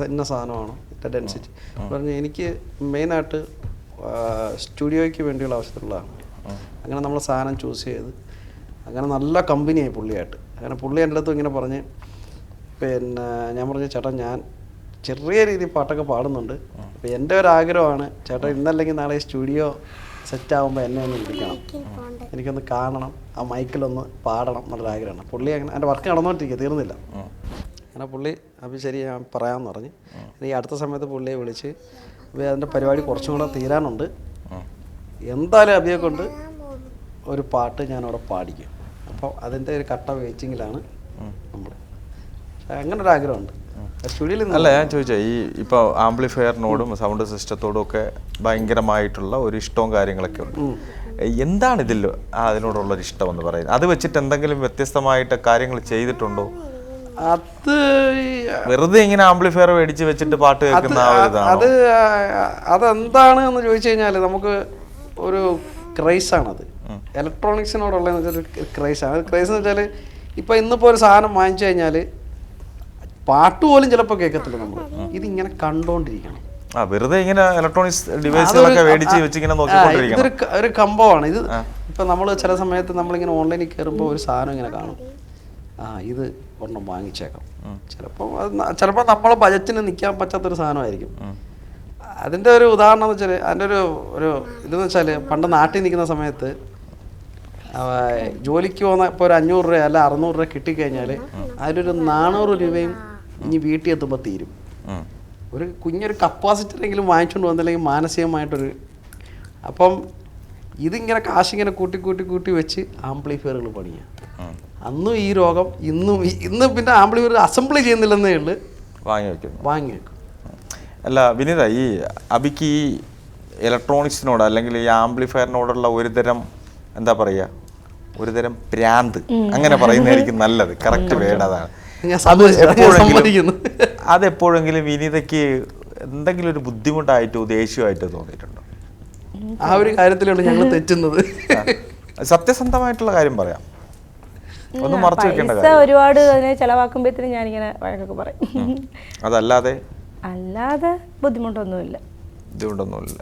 ഇന്ന സാധനമാണോ ഇതിൻ്റെ ഡെൻസിറ്റി പറഞ്ഞ് എനിക്ക് മെയിനായിട്ട് സ്റ്റുഡിയോയ്ക്ക് വേണ്ടിയുള്ള ആവശ്യത്തിലുള്ളതാണ്. അങ്ങനെ നമ്മൾ സാധനം ചൂസ് ചെയ്ത് അങ്ങനെ നല്ല കമ്പനിയായി പുള്ളിയായിട്ട്. അങ്ങനെ പുള്ളി എൻ്റെ അടുത്ത് ഇങ്ങനെ പറഞ്ഞ് പിന്നെ ഞാൻ പറഞ്ഞു ചേട്ടാ ഞാൻ ചെറിയ രീതിയിൽ പാട്ടൊക്കെ പാടുന്നുണ്ട്, അപ്പോൾ എൻ്റെ ഒരു ആഗ്രഹമാണ് ചേട്ടാ ഇന്നല്ലെങ്കിൽ നാളെ സ്റ്റുഡിയോ സെറ്റാകുമ്പോൾ എന്നെ ഒന്ന് വിളിക്കണം, എനിക്കൊന്ന് കാണണം, ആ മൈക്കിലൊന്ന് പാടണം എന്നുള്ളൊരു ആഗ്രഹമാണ്. പുള്ളി അങ്ങനെ എൻ്റെ വർക്ക് നടന്നുകൊണ്ടിരിക്കുക, തീർന്നില്ല. അങ്ങനെ പുള്ളി അപ്പം ശരി ഞാൻ പറയാമെന്ന് പറഞ്ഞ് ഈ അടുത്ത സമയത്ത് പുള്ളിയെ വിളിച്ച് അതിൻ്റെ പരിപാടി കുറച്ചും കൂടെ തീരാനുണ്ട്, എന്തായാലും അഭിയെ കൊണ്ട് ഒരു പാട്ട് ഞാനവിടെ പാടിക്കും. അപ്പോൾ അതിൻ്റെ ഒരു കട്ട വെയിറ്റിങ്ങിലാണ് നമ്മൾ. അങ്ങനെ ഒരു ആഗ്രഹമുണ്ട് സ്റ്റുഡിയോയിൽ. അല്ല ഞാൻ ചോദിച്ചാൽ ഈ ഇപ്പോൾ ആംപ്ലിഫയറിനോടും സൗണ്ട് സിസ്റ്റത്തോടും ഒക്കെ ഭയങ്കരമായിട്ടുള്ള ഒരു ഇഷ്ടവും കാര്യങ്ങളൊക്കെ ഉണ്ട്. എന്താണ് ഇതിൽ അതിനോടുള്ളൊരു ഇഷ്ടം എന്ന് പറയുന്നത്? അത് വെച്ചിട്ട് എന്തെങ്കിലും വ്യത്യസ്തമായിട്ട് കാര്യങ്ങൾ ചെയ്തിട്ടുണ്ടോ? അത് വെറുതെ ഇങ്ങനെ ആംപ്ലിഫയർ മേടിച്ച് വെച്ചിട്ട് പാട്ട് കേൾക്കുന്ന അതെന്താണ് എന്ന് ചോദിച്ചു കഴിഞ്ഞാൽ നമുക്ക് ഒരു ക്രൈസാണത്. ഇലക്ട്രോണിക്സിനോടുള്ള ക്രൈസാണ്. ക്രൈസ് എന്ന് വെച്ചാൽ ഇപ്പം ഇന്നിപ്പോൾ ഒരു സാധനം വാങ്ങിച്ചു കഴിഞ്ഞാൽ പാട്ട് പോലും ചിലപ്പോൾ കേൾക്കത്തില്ല, നമ്മൾ ഇതിങ്ങനെ കണ്ടോണ്ടിരിക്കണം. വെറുതെ ഇങ്ങനെ ഇലക്ട്രോണിക്സ് ഡിവൈസുകളൊക്കെ മേടിച്ച് വെച്ച് ഇങ്ങനെ നോക്കിക്കൊണ്ടിരിക്കണം. ഇതൊരു ഒരു കമ്പമാണ് ഇത്. ഇപ്പം നമ്മൾ ചില സമയത്ത് നമ്മളിങ്ങനെ ഓൺലൈനിൽ കയറുമ്പോൾ ഒരു സാധനം ഇങ്ങനെ കാണും, ഇത് ഒരെണ്ണം വാങ്ങിച്ചേക്കാം. ചിലപ്പോൾ നമ്മളെ ബജറ്റിന് നിൽക്കാൻ പറ്റാത്തൊരു സാധനമായിരിക്കും. അതിൻ്റെ ഒരു ഉദാഹരണം എന്ന് വെച്ചാൽ അതിൻ്റെ ഒരു ഇതെന്ന് വെച്ചാൽ പണ്ട് നാട്ടിൽ നിൽക്കുന്ന സമയത്ത് ജോലിക്ക് പോകുന്ന ഇപ്പോൾ ഒരു 500 രൂപ അല്ല 600 രൂപ കിട്ടിക്കഴിഞ്ഞാൽ അതിലൊരു 400 രൂപയും ഇനി വീട്ടിൽ എത്തുമ്പോൾ തീരും. ഒരു കുഞ്ഞൊരു കപ്പാസിറ്ററെങ്കിലും വാങ്ങിച്ചുകൊണ്ട് വന്നില്ലെങ്കിൽ മാനസികമായിട്ടൊരു അപ്പം ഇതിങ്ങനെ കാശിങ്ങനെ കൂട്ടി വെച്ച് ആംപ്ലിഫയറുകൾ പണിയാം. അന്നും ഈ രോഗം ഇന്ന് പിന്നെ ആംപ്ലിഫയർ അസംബ്ലി ചെയ്യുന്നില്ലെന്നേ ഉള്ളു, വാങ്ങി വെക്കും. അല്ല വിനീത, ഈ അബിക്ക് ഈ ഇലക്ട്രോണിക്സിനോട് അല്ലെങ്കിൽ ഈ ആംപ്ലിഫയറിനോടുള്ള ഒരുതരം എന്താ പറയുക, ഒരുതരം ഭ്രാന്ത് അങ്ങനെ പറയുന്നതായിരിക്കും നല്ലത്. കറക്റ്റ് വേർഡ് അതാണ്. അതെപ്പോഴെങ്കിലും വിനീതയ്ക്ക് എന്തെങ്കിലും ഒരു ബുദ്ധിമുട്ടായിട്ടോ ദേഷ്യമായിട്ടോ തോന്നിയിട്ടുണ്ടോ? ആ ഒരു കാര്യത്തിലാണ് ഞങ്ങൾ തെറ്റുന്നത്. സത്യസന്ധമായിട്ടുള്ള കാര്യം പറയാം, ഒന്നും മറച്ചു വെക്കേണ്ട കാര്യം. ഒരുപാട് അതിനെ ചെലവാക്കുമ്പോഴത്തേനും ഞാനിങ്ങനെ വഴക്കൊക്കെ പറയും. അതല്ലാതെ ബുദ്ധിമുട്ടൊന്നുമില്ല.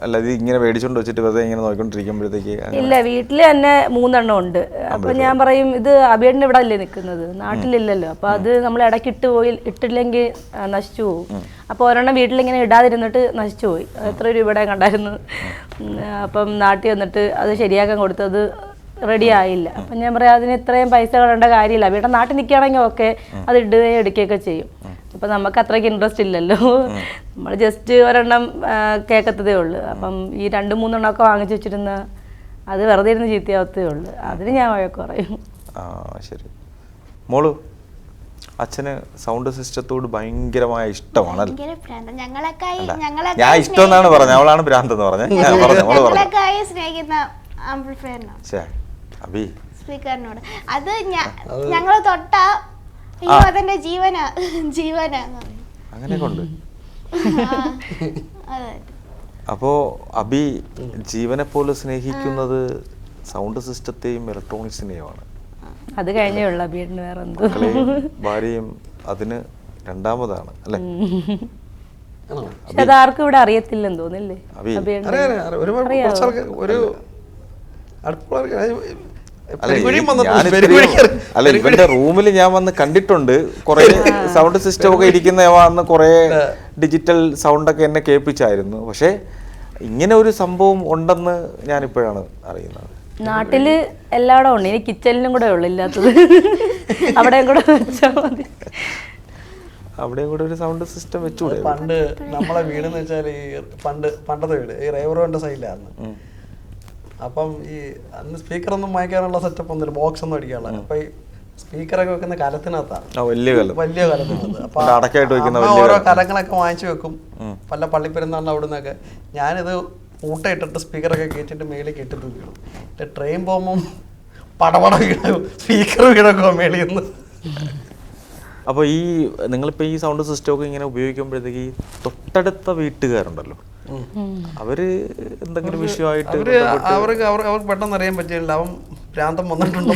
അല്ല ഇത് ഇങ്ങനെ മേടിച്ചോണ്ട് വെച്ചിട്ട് വെറുതെ ഇങ്ങനെ നോക്കിക്കൊണ്ടിരിക്കുമ്പോഴത്തേക്ക് ഇല്ല, വീട്ടില് തന്നെ 3 എണ്ണം ഉണ്ട്. അപ്പൊ ഞാൻ പറയും ഇത് അബിയേട്ടൻ്റെ ഇവിടെ അല്ലേ നിൽക്കുന്നത്, നാട്ടിലില്ലല്ലോ. അപ്പൊ അത് നമ്മൾ ഇടയ്ക്കിട്ട് ഇട്ടില്ലെങ്കിൽ നശിച്ചു പോകും. അപ്പോൾ ഒരെണ്ണം വീട്ടിലിങ്ങനെ ഇടാതിരുന്നിട്ട് നശിച്ചു പോയി. എത്ര രൂപ ഇവിടെ കണ്ടായിരുന്നു. അപ്പം നാട്ടിൽ വന്നിട്ട് അത് ശരിയാക്കാൻ കൊടുത്തത് റെഡി ആയില്ല. അപ്പം ഞാൻ പറയാം അതിന് ഇത്രയും പൈസ കളേണ്ട കാര്യമില്ല, വീട്ടിൽ നാട്ടിൽ നിൽക്കുകയാണെങ്കിൽ ഒക്കെ അത് ഇടുകയും എടുക്കുകയൊക്കെ ചെയ്യും. അപ്പം നമുക്ക് അത്രയ്ക്ക് ഇൻട്രസ്റ്റ് ഇല്ലല്ലോ, നമ്മൾ ജസ്റ്റ് ഒരെണ്ണം കേൾക്കത്തതേ ഉള്ളൂ. അപ്പം ഈ 2-3 എണ്ണമൊക്കെ വാങ്ങിച്ചു വെച്ചിരുന്ന അത് വെറുതെ ഇരുന്ന് ചീത്തയാവത്തേ ഉള്ളൂ. അതിന് ഞാൻ വഴക്ക് പറയും. ശരി മോളു, അച്ഛന് സൗണ്ട് സിസ്റ്റത്തോട് ഭയങ്കരമായ ഇഷ്ടമാണ്. ഞാൻ ഇഷ്ടം എന്നാണ് പറഞ്ഞത്, അവളാണ് ഭ്രാന്ത് എന്ന് പറഞ്ഞത്. സ്പീക്കറിനോട് അത് ഞങ്ങൾ തൊട്ട അതെന്റെ ജീവനാ അങ്ങനെ കൊണ്ട്. അപ്പോ അബി ജീവനെ പോലെ സ്നേഹിക്കുന്നത് സൗണ്ട് സിസ്റ്റത്തെയും ഇലക്ട്രോണിക്സിനെയുമാണ്. അത് കഴിഞ്ഞേ ഉള്ളൂ അബിയേട്ടന് വേറെ എന്തോ. ഭാര്യയും അതിന് രണ്ടാമതാണ് അല്ലേ? അതാർക്കും ഇവിടെ അറിയത്തില്ലെന്ന് തോന്നില്ലേ? അല്ല, ഇവന്റെ റൂമിൽ ഞാൻ വന്ന് കണ്ടിട്ടുണ്ട്, കുറെ സൗണ്ട് സിസ്റ്റം ഒക്കെ ഇരിക്കുന്ന വന്ന് കുറെ ഡിജിറ്റൽ സൗണ്ട് ഒക്കെ എന്നെ കേൾപ്പിച്ചായിരുന്നു. പക്ഷെ ഇങ്ങനെ ഒരു സംഭവം ഉണ്ടെന്ന് ഞാനിപ്പോഴാണ് അറിയുന്നത്. നാട്ടില് എല്ലായിടും ഉണ്ട്, ഇനി കിച്ചണിലും കൂടെ ഉള്ളു ഇല്ലാത്തത്. അവിടെയും കൂടെ വെച്ചാൽ മതി. അവിടെയും കൂടെ ഒരു സൗണ്ട് സിസ്റ്റം വെച്ചുകൂടെ? പണ്ട് നമ്മളെ വീടെന്ന് വെച്ചാൽ ഈ പണ്ടത്തെ വീട് ഈ റേവറോന്റെ സൈഡിലായിരുന്നു. അപ്പം ഈ അന്ന് സ്പീക്കറൊന്നും വാങ്ങിക്കാനുള്ള സെറ്റപ്പ് ഒന്നുമില്ല, ബോക്സ് ഒന്നും അടിക്കാനുള്ള. അപ്പൊ ഈ സ്പീക്കറൊക്കെ വെക്കുന്ന കലത്തിനകത്താണ്, വലിയ കലത്തിനകത്ത്. അപ്പൊ ഓരോ കലങ്ങളൊക്കെ വാങ്ങിച്ചു വെക്കും പല പള്ളിപ്പെരുന്നാളിന് അവിടെ നിന്നൊക്കെ. ഞാനിത് ഊട്ടയിട്ടിട്ട് സ്പീക്കറൊക്കെ കയറ്റിട്ട് മേളിൽ കെട്ടി തൂക്കിടും. ട്രെയിൻ പോകുമ്പം പടപട വീണോ സ്പീക്കർ വീണോ മേളിൽ നിന്ന്. അപ്പോൾ ഈ നിങ്ങളിപ്പോൾ ഈ സൗണ്ട് സിസ്റ്റം ഒക്കെ ഇങ്ങനെ ഉപയോഗിക്കുമ്പോഴത്തേക്ക് ഈ തൊട്ടടുത്ത വീട്ടുകാരുണ്ടല്ലോ, അവര് എന്തെങ്കിലും വിഷയമായിട്ട് അവർക്ക് പെട്ടെന്ന് അറിയാൻ പറ്റില്ല അവൻ ഭ്രാന്തം വന്നിട്ടുണ്ടോ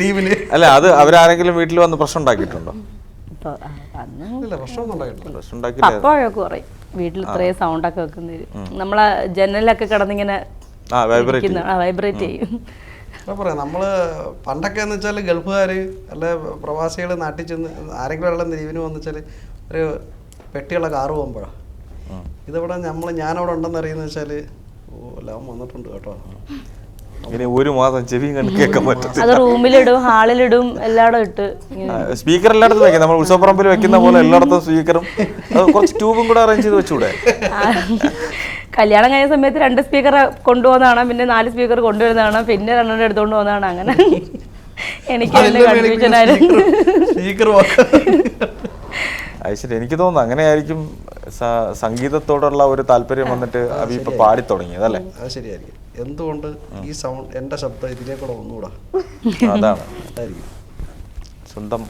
ലീവില്. അല്ല, അത് അവരാരെങ്കിലും വീട്ടിൽ വന്ന് പ്രശ്നം ഉണ്ടാക്കിയിട്ടുണ്ടോ? വീട്ടിൽ ഇത്രയും സൗണ്ട് ഒക്കെ വെക്കുന്നവര് നമ്മളെ ജനലൊക്കെ കിടന്നിങ്ങനെ വൈബ്രേറ്റ് ചെയ്യും. പറയാം നമ്മള് പണ്ടൊക്കെ എന്ന് വെച്ചാൽ ഗൾഫുകാര് അല്ലെ പ്രവാസികൾ നാട്ടിൽ ചെന്ന് ആരെങ്കിലും ഉള്ള ലീവിന് വന്നു വെച്ചാൽ ഒരു പെട്ടിയുള്ള കാറ് പോകുമ്പോഴാണ് ഇതിവിടെ ഞാനവിടെ ഉണ്ടെന്ന് അറിയുന്ന വെച്ചാല് എല്ലാം വന്നിട്ടുണ്ട് കേട്ടോ. ഇനി ഒരു മാസം ചെവിയും കണ്ട് കേൾക്കാൻ പറ്റും. അത് റൂമിലിടും, ഹാളിലിടും, എല്ലായിടും ഇട്ട് സ്പീക്കർ എല്ലായിടത്തും വെക്കാം. നമ്മൾ ഉത്സവപ്പറമ്പിൽ വെക്കുന്ന പോലെ എല്ലായിടത്തും സ്പീക്കറും കുറച്ച് ട്യൂബും കൂടെ അറേഞ്ച് ചെയ്ത് വെച്ചുകൂടെ? കല്യാണം കഴിഞ്ഞ സമയത്ത് 2 സ്പീക്കർ കൊണ്ടുപോകുന്നതാണ്, പിന്നെ 4 സ്പീക്കർ കൊണ്ടുവരുന്നതാണ്, പിന്നെ 2 എടുത്തോണ്ട് പോകുന്നതാണ്. അങ്ങനെ എനിക്ക് ശരി, എനിക്ക് തോന്നുന്നു അങ്ങനെയായിരിക്കും സംഗീതത്തോടുള്ള ഒരു താല്പര്യം വന്നിട്ട് അഭി ഇപ്പൊ പാടി തുടങ്ങിയത് അല്ലേ? അത് ശരിയായിരിക്കും. എന്തുകൊണ്ട് ഈ സൗണ്ട് എന്റെ ശബ്ദം ഇതിലേക്കൂടെ ഒന്നുകൂടാ? അതാണ് സ്വന്തം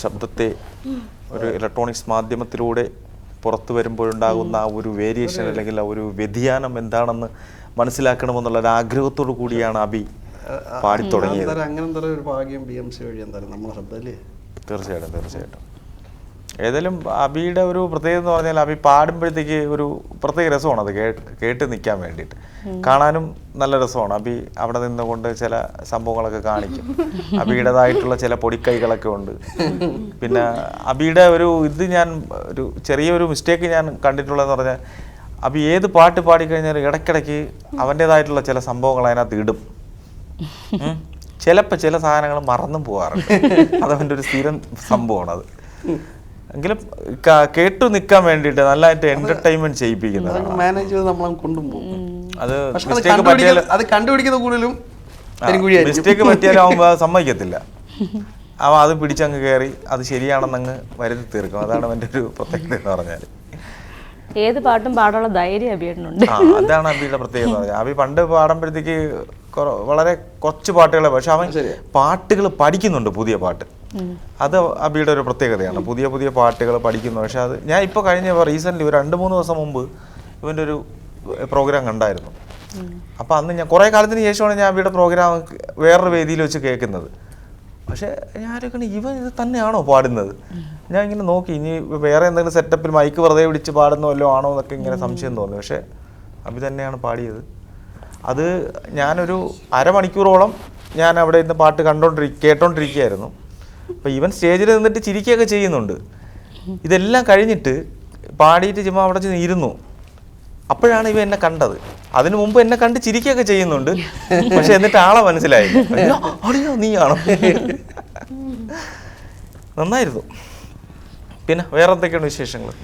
ശബ്ദത്തെ ഒരു ഇലക്ട്രോണിക്സ് മാധ്യമത്തിലൂടെ പുറത്തു വരുമ്പോഴുണ്ടാകുന്ന ആ ഒരു വേരിയേഷൻ അല്ലെങ്കിൽ ആ ഒരു വ്യതിയാനം എന്താണെന്ന് മനസ്സിലാക്കണമെന്നുള്ള ഒരു ആഗ്രഹത്തോടു കൂടിയാണ് അഭി പാടി തുടങ്ങിയത്. അങ്ങനത്തെ ഒരു ഭാഗ്യം BMC വഴി എന്തായാലും നമ്മളെ ശബ്ദമല്ലേ? തീർച്ചയായിട്ടും. ഏതായാലും അഭിയുടെ ഒരു പ്രത്യേകത എന്ന് പറഞ്ഞാൽ അഭി പാടുമ്പോഴത്തേക്ക് ഒരു പ്രത്യേക രസമാണ് അത് കേട്ട് നിൽക്കാൻ വേണ്ടിയിട്ട്. കാണാനും നല്ല രസമാണ്. അഭി അവിടെ നിന്നുകൊണ്ട് ചില സംഭവങ്ങളൊക്കെ കാണിക്കും. അഭിയുടേതായിട്ടുള്ള ചില പൊടിക്കൈകളൊക്കെ ഉണ്ട്. പിന്നെ അഭിയുടെ ഞാൻ ഒരു ചെറിയൊരു മിസ്റ്റേക്ക് ഞാൻ കണ്ടിട്ടുള്ളതെന്ന് പറഞ്ഞാൽ അഭി ഏത് പാട്ട് പാടിക്കഴിഞ്ഞാൽ ഇടയ്ക്കിടയ്ക്ക് അവൻ്റേതായിട്ടുള്ള ചില സംഭവങ്ങൾ അതിനകത്ത് ഇടും. ചിലപ്പോൾ ചില സാധനങ്ങൾ മറന്നും പോകാറുണ്ട്. അതവൻ്റെ ഒരു സ്ഥിരം സംഭവമാണ് അത്. എങ്കിലും കേട്ടു നിൽക്കാൻ വേണ്ടിയിട്ട് നല്ലതായിട്ട് എന്റർടൈൻമെന്റ് ചെയ്യിപ്പിക്കുന്നതാണ്. മാനേജ് ചെയ്ത് നമ്മളെ കൊണ്ടുപോകും. അത് കണ്ടുപിടിക്കുന്ന കൂടുതലും മിസ്റ്റേക്ക് പറ്റിയാലും അവൻ സമ്മതിക്കത്തില്ല. അവൻ അത് പിടിച്ചങ്ങ് കയറി അത് ശരിയാണെന്നങ്ങ് വരുത്തി തീർക്കും. അതാണ് അവൻ്റെ ഒരു പ്രത്യേകത എന്ന് പറഞ്ഞാൽ. ഏത് പാട്ടും പാടാനുള്ള ധൈര്യം അഭിയുണ്ട്. അതാണ് അഭിയുടെ പ്രത്യേകത. അഭി പണ്ട് പാടുമ്പോഴത്തേക്ക് വളരെ കുറച്ച് പാട്ടുകളെ, പക്ഷെ അവൻ പാട്ടുകൾ പഠിക്കുന്നുണ്ട്, പുതിയ പാട്ട്. അത് അഭിയുടെ ഒരു പ്രത്യേകതയാണ്. പുതിയ പാട്ടുകൾ പഠിക്കുന്നു. പക്ഷെ അത് ഞാൻ ഇപ്പോൾ റീസെൻ്റ്ലി ഒരു 2-3 ദിവസം മുമ്പ് ഇവൻ്റെ ഒരു പ്രോഗ്രാം കണ്ടായിരുന്നു. അപ്പോൾ അന്ന് ഞാൻ കുറേ കാലത്തിന് ശേഷമാണ് ഞാൻ അഭിയുടെ പ്രോഗ്രാം വേറൊരു വേദിയിൽ വെച്ച് കേൾക്കുന്നത്. പക്ഷേ ഞാനൊക്കെ ഇവൻ ഇത് തന്നെയാണോ പാടുന്നത്? ഞാൻ ഇങ്ങനെ നോക്കി, ഇനി വേറെ എന്തെങ്കിലും സെറ്റപ്പിൽ മൈക്ക് വെറുതെ പിടിച്ച് പാടുന്ന വല്ലതും ആണോ എന്നൊക്കെ ഇങ്ങനെ സംശയം തോന്നി. പക്ഷേ അഭി തന്നെയാണ് പാടിയത്. അത് ഞാനൊരു അരമണിക്കൂറോളം ഞാൻ അവിടെ ഇന്ന് പാട്ട് കേട്ടോണ്ടിരിക്കുകയായിരുന്നു. അപ്പോൾ ഇവൻ സ്റ്റേജിൽ നിന്നിട്ട് ചിരിക്കുകയൊക്കെ ചെയ്യുന്നുണ്ട്. ഇതെല്ലാം കഴിഞ്ഞിട്ട് പാടിയിട്ട് ചുമ്മാ അവിടെ ചെന്ന് ഇരുന്നു. അപ്പോഴാണ് ഇവ എന്നെ കണ്ടത്. അതിനു മുമ്പ് എന്നെ കണ്ട് ചിരിക്കുകയൊക്കെ ചെയ്യുന്നുണ്ട്. പക്ഷെ എന്നിട്ട് ആളെ മനസ്സിലായി, അടിയോ നീയാണോ? നന്നായിരുന്നു. പിന്നെ വേറെ എന്തൊക്കെയാണ് വിശേഷങ്ങൾ?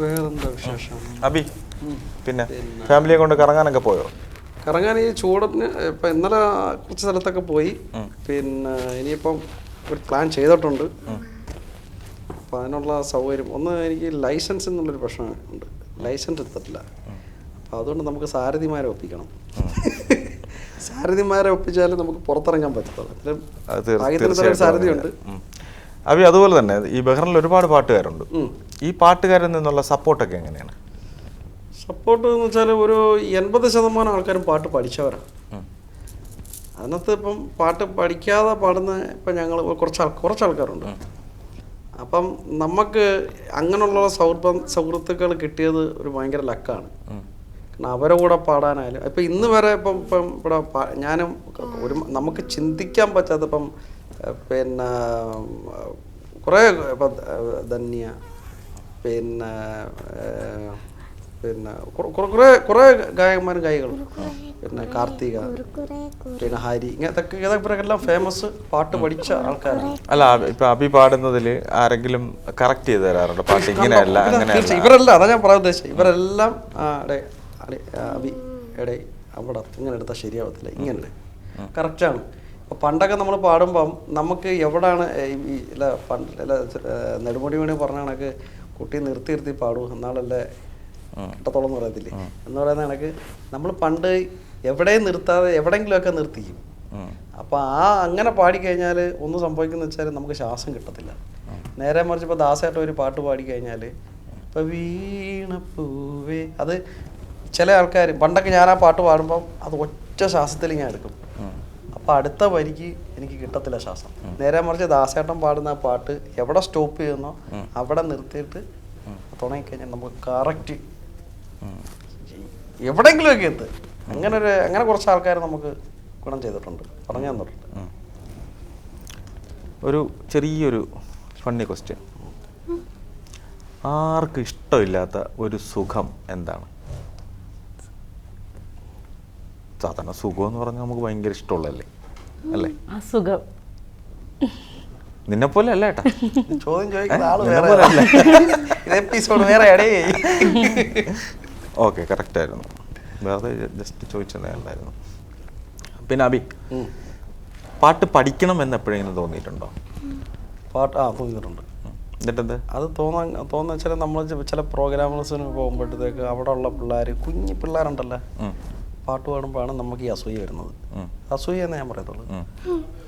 വേറെന്താ വിശേഷം അഭി? പിന്നെ ഫാമിലിയെ കൊണ്ട് കറങ്ങാനൊക്കെ പോയോ? കറങ്ങാൻ ഈ ചൂടത്തിന് ഇപ്പം ഇന്നലെ കുറച്ച് സ്ഥലത്തൊക്കെ പോയി. പിന്നെ ഇനിയിപ്പം ഒരു പ്ലാൻ ചെയ്തിട്ടുണ്ട്. അപ്പം അതിനുള്ള സൗകര്യം എനിക്ക് ലൈസൻസ് എന്നുള്ളൊരു പ്രശ്നം ഉണ്ട്. ലൈസൻസ് എടുത്തിട്ടില്ല. അപ്പം അതുകൊണ്ട് നമുക്ക് സാരഥിമാരെ ഒപ്പിക്കണം. സാരഥിമാരെ ഒപ്പിച്ചാൽ നമുക്ക് പുറത്തിറങ്ങാൻ പറ്റത്തുള്ളൂ. സാരഥിയുണ്ട് അഭി. അതുപോലെ തന്നെ ഈ ബഹ്റിനിൽ ഒരുപാട് പാട്ടുകാരുണ്ട്. ഈ പാട്ടുകാരിൽ നിന്നുള്ള സപ്പോർട്ടൊക്കെ എങ്ങനെയാണ്? സപ്പോർട്ട് എന്ന് വെച്ചാൽ ഒരു 80% ആൾക്കാരും പാട്ട് പഠിച്ചവരാണ്. അതിനകത്ത് ഇപ്പം പാട്ട് പഠിക്കാതെ പാടുന്ന ഇപ്പം ഞങ്ങൾ കുറച്ച് ആൾക്കാരുണ്ട്. അപ്പം നമുക്ക് അങ്ങനെയുള്ള സൗഹൃത്തുക്കൾ കിട്ടിയത് ഒരു ഭയങ്കര ലക്കാണ്. കാരണം അവരെ കൂടെ പാടാനായാലും ഇപ്പം ഇന്ന് വരെ ഇപ്പം ഇവിടെ ഞാനും നമുക്ക് ചിന്തിക്കാൻ പറ്റാത്ത ഇപ്പം പിന്നെ കുറേ ഇപ്പം ധന്യ പിന്നെ കുറേ ഗായകന്മാരും ഗായികളും പിന്നെ കാർത്തിക പിന്നെ ഹരി ഇങ്ങനത്തെ ഫേമസ് പാട്ട് പഠിച്ച ആൾക്കാരാണ്. അല്ല ഇപ്പൊ അഭി പാടുന്നതിൽ ആരെങ്കിലും കറക്റ്റ് ചെയ്ത് തരാറുണ്ട് പാട്ട് ഇങ്ങനെയല്ല അങ്ങനെയല്ല? ഇവരെല്ലാം അതാ ഞാൻ പറയാൻ ഉദ്ദേശിച്ചത്. ഇവരെല്ലാം അഭി എടേ അവിടെ ഇങ്ങനെ എടുത്താൽ ശരിയാവത്തില്ല, ഇങ്ങനെ കറക്റ്റാണ്. അപ്പോൾ പണ്ടൊക്കെ നമ്മൾ പാടുമ്പം നമുക്ക് എവിടെയാണ് ഈ നെടുമുടി വേണി പറഞ്ഞ കണക്ക് കുട്ടി നിർത്തി പാടൂ എന്നാളല്ലേ കിട്ടത്തോളം എന്ന് പറയത്തില്ലേ എന്ന് പറയുന്ന കണക്ക് നമ്മൾ പണ്ട് എവിടെയും നിർത്താതെ എവിടെയെങ്കിലുമൊക്കെ നിർത്തിക്കും. അപ്പോൾ അങ്ങനെ പാടിക്കഴിഞ്ഞാൽ ഒന്നും സംഭവിക്കുന്ന വെച്ചാൽ നമുക്ക് ശ്വാസം കിട്ടത്തില്ല. നേരെ മറിച്ച് ഇപ്പോൾ ദാസേട്ടൻ ഒരു പാട്ട് പാടിക്കഴിഞ്ഞാൽ ഇപ്പോൾ വീണപ്പൂവേ അത് ചില ആൾക്കാർ പണ്ടൊക്കെ ഞാൻ ആ പാട്ട് പാടുമ്പം അത് ഒറ്റ ശ്വാസത്തിൽ ഞാൻ എടുക്കും. അപ്പോൾ അടുത്ത വരിക്ക് എനിക്ക് കിട്ടത്തില്ല ശ്വാസം. നേരെ മറിച്ച് ദാസേട്ടൻ പാടുന്ന ആ പാട്ട് എവിടെ സ്റ്റോപ്പ് ചെയ്യുന്നോ അവിടെ നിർത്തിയിട്ട് തുടങ്ങിക്കഴിഞ്ഞാൽ നമുക്ക് കറക്റ്റ് എവിടെയെങ്കിലുമൊക്കെ എത്തും. അങ്ങനെ കുറച്ച് ആൾക്കാർ നമുക്ക് ഗുണം ചെയ്തിട്ടുണ്ട്, പറഞ്ഞു തന്നിട്ടുണ്ട്. ഒരു ചെറിയൊരു ഫണ്ണി ക്വസ്റ്റ്യൻ, ആർക്കും ഇഷ്ടമില്ലാത്ത ഒരു സുഖം എന്താണ്? സാധാരണ സുഖം എന്ന് പറഞ്ഞാൽ നമുക്ക് ഭയങ്കര ഇഷ്ടമുള്ളതല്ലേ അല്ലേ? സുഖം നിന്നെപ്പോലെ അല്ല ഏട്ടാ, ചോദ്യം ചോദിക്കുന്ന ആള് എപ്പിസോഡ് വേറെ. ഓക്കെ, കറക്റ്റ് ആയിരുന്നു, വേറെ ജസ്റ്റ് ചോദിച്ചതായിരുന്നു. പിന്നെ അഭി, പാട്ട് പഠിക്കണം എന്ന് എപ്പോഴെങ്കിലും തോന്നിയിട്ടുണ്ടോ? പാട്ട് തോന്നിയിട്ടുണ്ട്. എന്നിട്ടെന്ത് അത് തോന്നുന്ന വെച്ചാൽ നമ്മൾ ചില പ്രോഗ്രാംസിന് പോകുമ്പോഴത്തേക്ക് അവിടെ ഉള്ള പിള്ളേർ, കുഞ്ഞു പിള്ളേരുണ്ടല്ലോ, പാട്ട് പാടുമ്പോഴാണ് നമുക്ക് ഈ അസൂയ വരുന്നത്. അസൂയ എന്നേ ഞാൻ പറയത്തുള്ളൂ.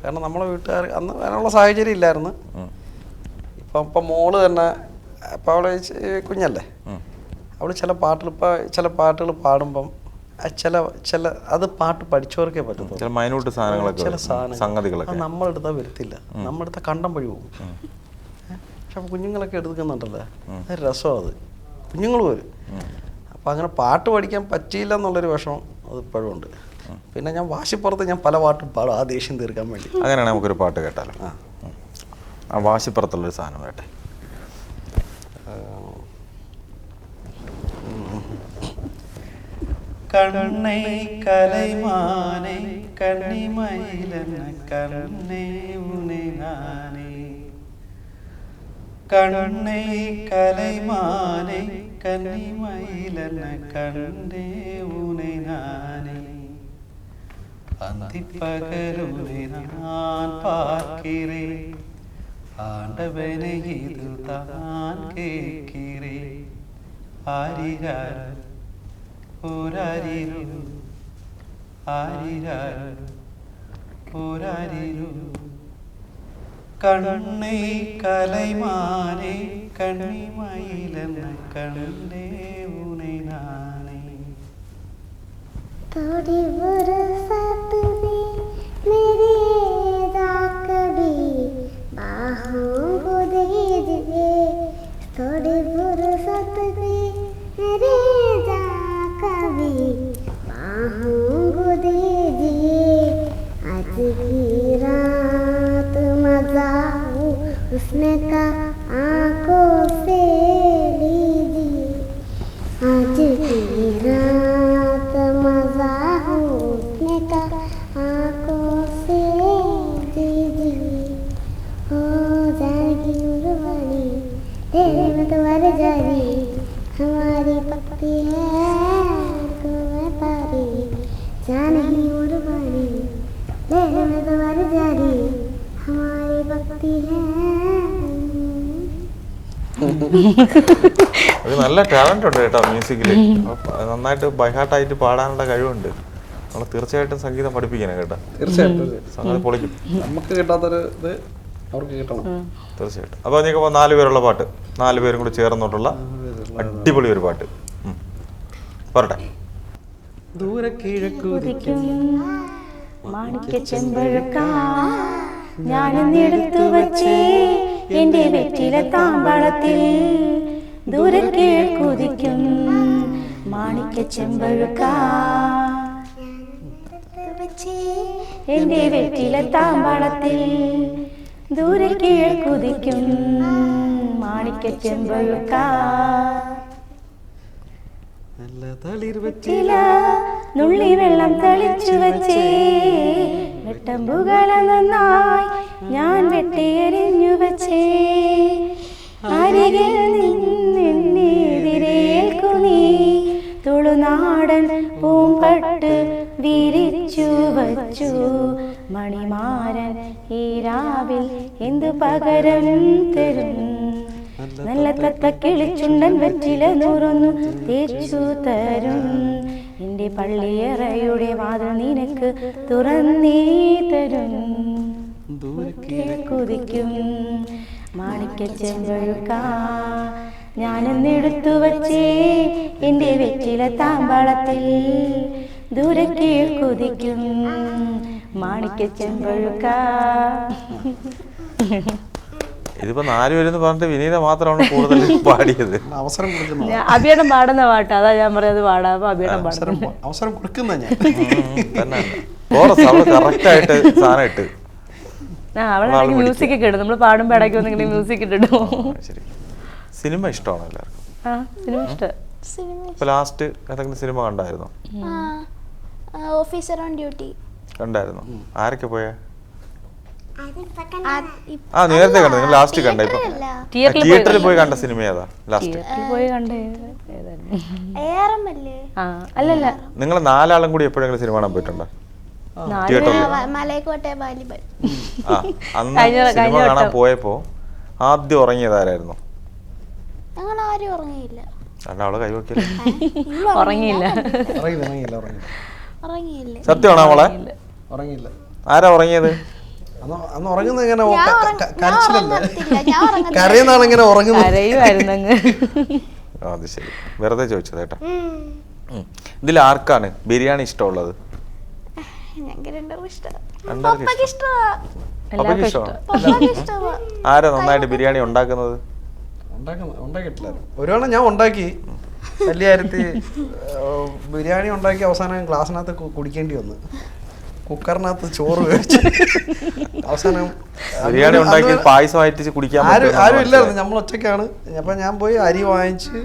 കാരണം നമ്മളെ വീട്ടുകാർ അന്ന് അതിനുള്ള സാഹചര്യം ഇല്ലായിരുന്നു. ഇപ്പം മോള് തന്നെ ഇപ്പം അവളെ കുഞ്ഞല്ലേ, അവൾ ചില പാട്ടുകൾ പാടുമ്പം ചില അത് പാട്ട് പഠിച്ചവർക്കേ പറ്റത്തുള്ളൂ. ചില സാധനങ്ങളൊക്കെ നമ്മളെടുത്താൽ വരത്തില്ല, നമ്മളെടുത്താൽ കണ്ടം വഴി പോകും. പക്ഷെ കുഞ്ഞുങ്ങളൊക്കെ എടുക്കുന്നുണ്ടല്ലോ, അത് രസമാണ്. അത് കുഞ്ഞുങ്ങൾ വരും. അപ്പം അങ്ങനെ പാട്ട് പഠിക്കാൻ പറ്റിയില്ല എന്നുള്ളൊരു വിഷമം അത് ഇപ്പോഴും ഉണ്ട്. പിന്നെ ഞാൻ വാശിപ്പുറത്ത് ഞാൻ പല പാട്ടും പാടും ആ ദേഷ്യം തീർക്കാൻ വേണ്ടി. അങ്ങനെയാണ് നമുക്കൊരു പാട്ട് കേട്ടാലോ? ആ വാശിപ്പുറത്തുള്ളൊരു സാധനം കേട്ടെ. കണ്ണേ കലൈമാനേ കണ്ണിമയിലന കണ്ണേ ഉനെ നാനേ, കണ്ണേ കലൈമാനേ കണ്ണിമയിലന കണ്ണേ ഉനെ നാനേ, അന്തിപ്പകലുനെ நான் பார்க்கிறேன், ஆண்டவனை இதுதான் கேட்கிறேன், ஆரிரார் ஓராரிரு ஆரிரார் ஓராரிரு, கண்ணே கலைமானே கண்ணிமயிலன கண்ணே உனை நானே. थोड़ी बरसात में मेरी कभी बाहों को दे दीजिए, थोड़ी बरसात में मेरे कभी बाहों को दे दीजिए, आज की रात मजा उसने का आंखों से लीजिए, आज की रात मजा उसने का आंखों से लीजिए, हो जाएगी उर्वानी तेरे में तो मर जाएगी, हमारी पक्की है को मैं पारी, जाने ही उर्वानी तेरे में तो मर जाएगी, हमारी पक्की है. ഒരു നല്ല ടാലന്റ് ഉണ്ട് കേട്ടോ മ്യൂസിക്കിൽ. നന്നായിട്ട് ബൈഹാർട്ടായിട്ട് പാടാനുള്ള കഴിവുണ്ട്. നമ്മൾ തീർച്ചയായിട്ടും സംഗീതം പഠിപ്പിക്കണം കേട്ടോ. തീർച്ചയായിട്ടും സംഗീതം പൊളിക്കും. നമുക്ക് കിട്ടാത്തൊരു ഇത് അവർക്ക് കിട്ടണം തീർച്ചയായിട്ടും. അപ്പോൾ നിങ്ങൾക്ക് 4 പേരുള്ള പാട്ട്, 4 പേരും കൂടി ചേർന്നിട്ടുള്ള അടിപൊളി ഒരു പാട്ട് പറട്ടെ. ദൂരെ കിഴക്കുദിക്കും മാണിക്യച്ചെമ്പഴുക്ക ഞാനെടുത്തു വച്ചേ എന്റെ വെറ്റില താമ്പളത്തിൽ, ദൂരെ കിഴക്കുദിക്കും മാണിക്ക ചെമ്പഴുക്ക എന്റെ വെറ്റില താമ്പാളത്തിൽ ദൂരെ കീഴ് കുതിക്കും മാണിക്ക ചെമ്പഴുക്ക വെറ്റില നുള്ളി വെള്ളം തളിച്ചു വച്ചേ വെട്ടമ്പുകള നന്നായി ഞാൻ വെട്ടിയെറിഞ്ഞു വച്ചേ അരികിൽ നിന്നെതിരേൽക്കു നീ തുളുനാടൻ പൂമ്പട്ട് വിരിച്ചു വച്ചു മണിമാരൻ ഈ രാവിൽ എന്തു പകരം തരും നല്ല തത്ത കിളിച്ചുണ്ടൻ വെറ്റില നൂറൊന്നു തേച്ചു തരും എന്റെ പള്ളിയറയുടെ വാതിൽ നിനക്ക് തുറന്നേ തരും ദൂരെ കുതിക്കും മാണിക്ക ചെമ്പഴുക്ക ഞാനെന്നെടുത്തു വച്ചേ എന്റെ വെറ്റില താമ്പാളത്തിൽ ദൂരെ കീഴ് കുതിക്കും മാണിക്ക ചെമ്പഴുക്ക. ഇതിപ്പോ 4 പേരെന്ന് പറഞ്ഞിട്ട് വിനീത മാത്രമാണ് കൂടുതൽ പാടിയത്. അവസരം കൊടുക്കുന്നു, അഭിയേട്ടൻ പാടുന്ന പാട്ട് അതാ ഞാൻ പറയുന്നത് പാടാ. അപ്പൊ അഭിയേട്ടൻ അവസരം കൊടുക്കുന്ന ഞാൻ തന്നെ കറക്റ്റ് ആയിട്ട് സാധനം ഇട്ട് അവളെ മ്യൂസിക് ഒക്കെ ഇടും. നമ്മള് പാടുമ്പോ ഇടയ്ക്ക് ഒന്നെങ്കിലും മ്യൂസിക് ഇട്ടിടും. ശരി. സിനിമ ഇഷ്ടമാണോ എല്ലാവർക്കും? സിനിമ ഇഷ്ടം. ഇപ്പൊ ലാസ്റ്റ് ഏതെങ്കിലും സിനിമ കണ്ടായിരുന്നോ? ഓഫീസർ ഓൺ ഡ്യൂട്ടി കണ്ടായിരുന്നു. ആരൊക്കെ പോയാ? നേരത്തെ കണ്ടു. നിങ്ങൾ ലാസ്റ്റ് കണ്ട? ഇപ്പൊ തിയേറ്ററിൽ പോയി കണ്ട സിനിമ ഏതാ ലാസ്റ്റ്? അല്ലല്ല, നിങ്ങൾ 4 ആളും കൂടി എപ്പോഴെങ്കിലും സിനിമ കാണാൻ പോയിട്ടുണ്ടോ തിയേറ്ററിൽ? അന്ന് സിനിമ കാണാൻ പോയപ്പോ ആദ്യം ഉറങ്ങിയതാരായിരുന്നു? അവള് കൈവക്കില്ല. ഉറങ്ങിയില്ല. സത്യമാണോ മോളെ? ഉറങ്ങിയില്ല. ആരാ ഉറങ്ങിയത്? അന്ന് ഉറങ്ങുന്നത് ഇങ്ങനെ കരച്ചിലല്ല, കരയുന്നാണ് ഇങ്ങനെ ഉറങ്ങുന്നത്. അത് ശരി, വെറുതെ ചോദിച്ചത് കേട്ടോ. ഇതിൽ ആർക്കാണ് ബിരിയാണി ഇഷ്ടമുള്ളത്? ആരാ നന്നായിട്ട് ബിരിയാണി ഉണ്ടാക്കുന്നത്? ഉണ്ടാക്കിയിട്ടില്ലായിരുന്നു. ഒരു തവണ ഞാൻ ഉണ്ടാക്കി, വലിയ കാര്യത്തിൽ ബിരിയാണി ഉണ്ടാക്കി അവസാനം ഗ്ലാസ്സിനകത്ത് കുടിക്കേണ്ടി വന്നു. കുക്കറിനകത്ത് ചോറ് കഴിച്ച് അവസാനം ബിരിയാണി ഉണ്ടാക്കി പായസമായിട്ട് കുടിക്കാൻ ആരും ഇല്ലായിരുന്നു, നമ്മൾ ഒറ്റയ്ക്കാണ്. അപ്പം ഞാൻ പോയി അരി വാങ്ങിച്ച്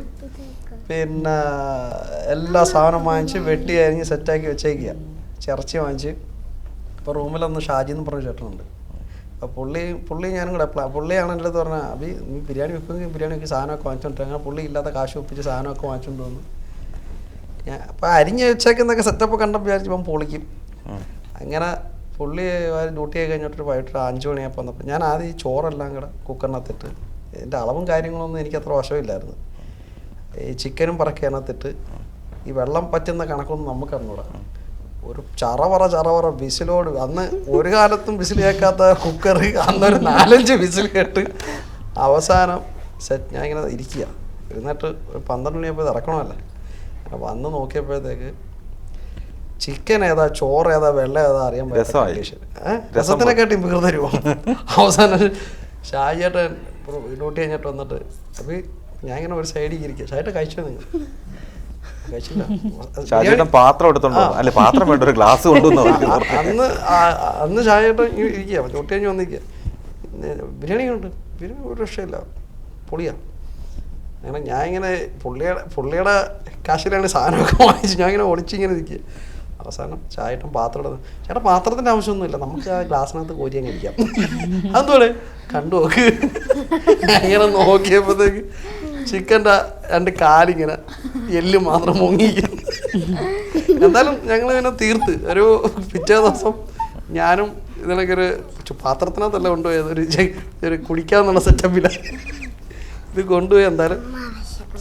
പിന്നെ എല്ലാ സാധനം വാങ്ങിച്ച് വെട്ടി അരിഞ്ഞ് സെറ്റാക്കി വെച്ചേക്കുക. ഇറച്ചി വാങ്ങിച്ച് ഇപ്പോൾ റൂമിലൊന്ന് ഷാജി എന്ന് പറഞ്ഞ ചേട്ടനുണ്ട്. അപ്പോൾ പുള്ളി ഞാനും കൂടെ പുള്ളിയാണ് എൻ്റെ അടുത്ത് പറഞ്ഞാൽ, അഭി നീ ബിരിയാണി വെക്കുമെങ്കിൽ ബിരിയാണി വെക്കി സാധനമൊക്കെ വാങ്ങിച്ചോണ്ട് അങ്ങനെ പുള്ളി ഇല്ലാത്ത കാശ് ഒപ്പിച്ച് സാധനമൊക്കെ വാങ്ങിച്ചുകൊണ്ട് വന്നു. ഞാൻ അപ്പോൾ അരിഞ്ഞ് വെച്ചേക്കുന്നൊക്കെ സെറ്റപ്പ് കണ്ടപ്പോൾ വിചാരിച്ചു ഇപ്പം പൊളിക്കും. അങ്ങനെ പുള്ളി ഡ്യൂട്ടി ആയി കഴിഞ്ഞിട്ട് വൈകിട്ട് 5 മണിയായപ്പോൾ വന്നപ്പോൾ ഞാൻ ആദ്യം ഈ ചോറെല്ലാം കൂടെ കുക്കറിനകത്തിട്ട്, ഇതിൻ്റെ അളവും കാര്യങ്ങളൊന്നും എനിക്കത്ര വശമില്ലായിരുന്നു. ഈ ചിക്കനും പറക്കിനകത്തിട്ട് ഈ വെള്ളം പറ്റുന്ന കണക്കൊന്നും നമുക്ക് അറിഞ്ഞൂടാ. ഒരു ചറവറ വിസിലോട്, അന്ന് ഒരു കാലത്തും വിസിൽ കേൾക്കാത്ത കുക്കർ അന്നൊരു 4-5 വിസിൽ കേട്ട് അവസാനം സെറ്റ്. ഞാൻ ഇങ്ങനെ ഇരിക്കുക, ഇരുന്നിട്ട് 12 മണിയായപ്പോൾ ഇറക്കണമല്ലോ. വന്ന് നോക്കിയപ്പോഴത്തേക്ക് ചിക്കൻ ഏതാ ചോറ് ഏതാ വെള്ളം ഏതാ അറിയാൻ പറ്റില്ല. രസത്തിനെക്കാട്ടി വികൃത രൂപം. അവസാനം ഷാജിയേട്ടൻ ഡ്യൂട്ടി കഴിഞ്ഞിട്ട് വന്നിട്ട്, അപ്പം ഞാൻ ഇങ്ങനെ ഒരു സൈഡിൽ ഇരിക്കുക. ഷാജിയേട്ടൻ കഴിച്ചോ? നിങ്ങൾ കഴിച്ചില്ല. പാത്രം എടുത്തോണ്ടോ? അല്ലെ പാത്രം വേണ്ട, ഒരു ഗ്ലാസ് കൊണ്ടുവന്നു. അന്ന് ഷാജിയേട്ടൻ ഇരിക്കുക, ഡ്യൂട്ടി കഴിഞ്ഞ് വന്നിരിക്കുക. ബിരിയാണി ഉണ്ട്, ബിരിയാണി ഒരു രക്ഷയില്ല, പൊളിയാ. അങ്ങനെ ഞാൻ ഇങ്ങനെ പുള്ളിയുടെ കാശിലാണ് സാധനമൊക്കെ വാങ്ങിച്ച് ഞാൻ ഇങ്ങനെ ഒളിച്ചിങ്ങനെ ഇരിക്കുക. അവസാനം ചായട്ടും പാത്രം ഇടുന്നത്. ചേട്ടാ പാത്രത്തിൻ്റെ ആവശ്യമൊന്നുമില്ല, നമുക്ക് ആ ഗ്ലാസ്സിനകത്ത് കോരിയാൻ കഴിക്കാം. അതുപോലെ കണ്ടു നോക്ക്. ഇങ്ങനെ നോക്കിയപ്പോഴത്തേക്ക് ചിക്കൻ്റെ 2 കാലിങ്ങനെ എല്ല് മാത്രം മുങ്ങിക്കുന്നു. എന്തായാലും ഞങ്ങളിങ്ങനെ തീർത്ത് ഒരു പിറ്റേ ദിവസം ഞാനും ഇതിനൊക്കെ പാത്രത്തിനകത്തല്ല കൊണ്ടുപോയത്, ഒരു കുടിക്കാന്നുള്ള സെറ്റപ്പില്ല ഇത് കൊണ്ടുപോയി. എന്തായാലും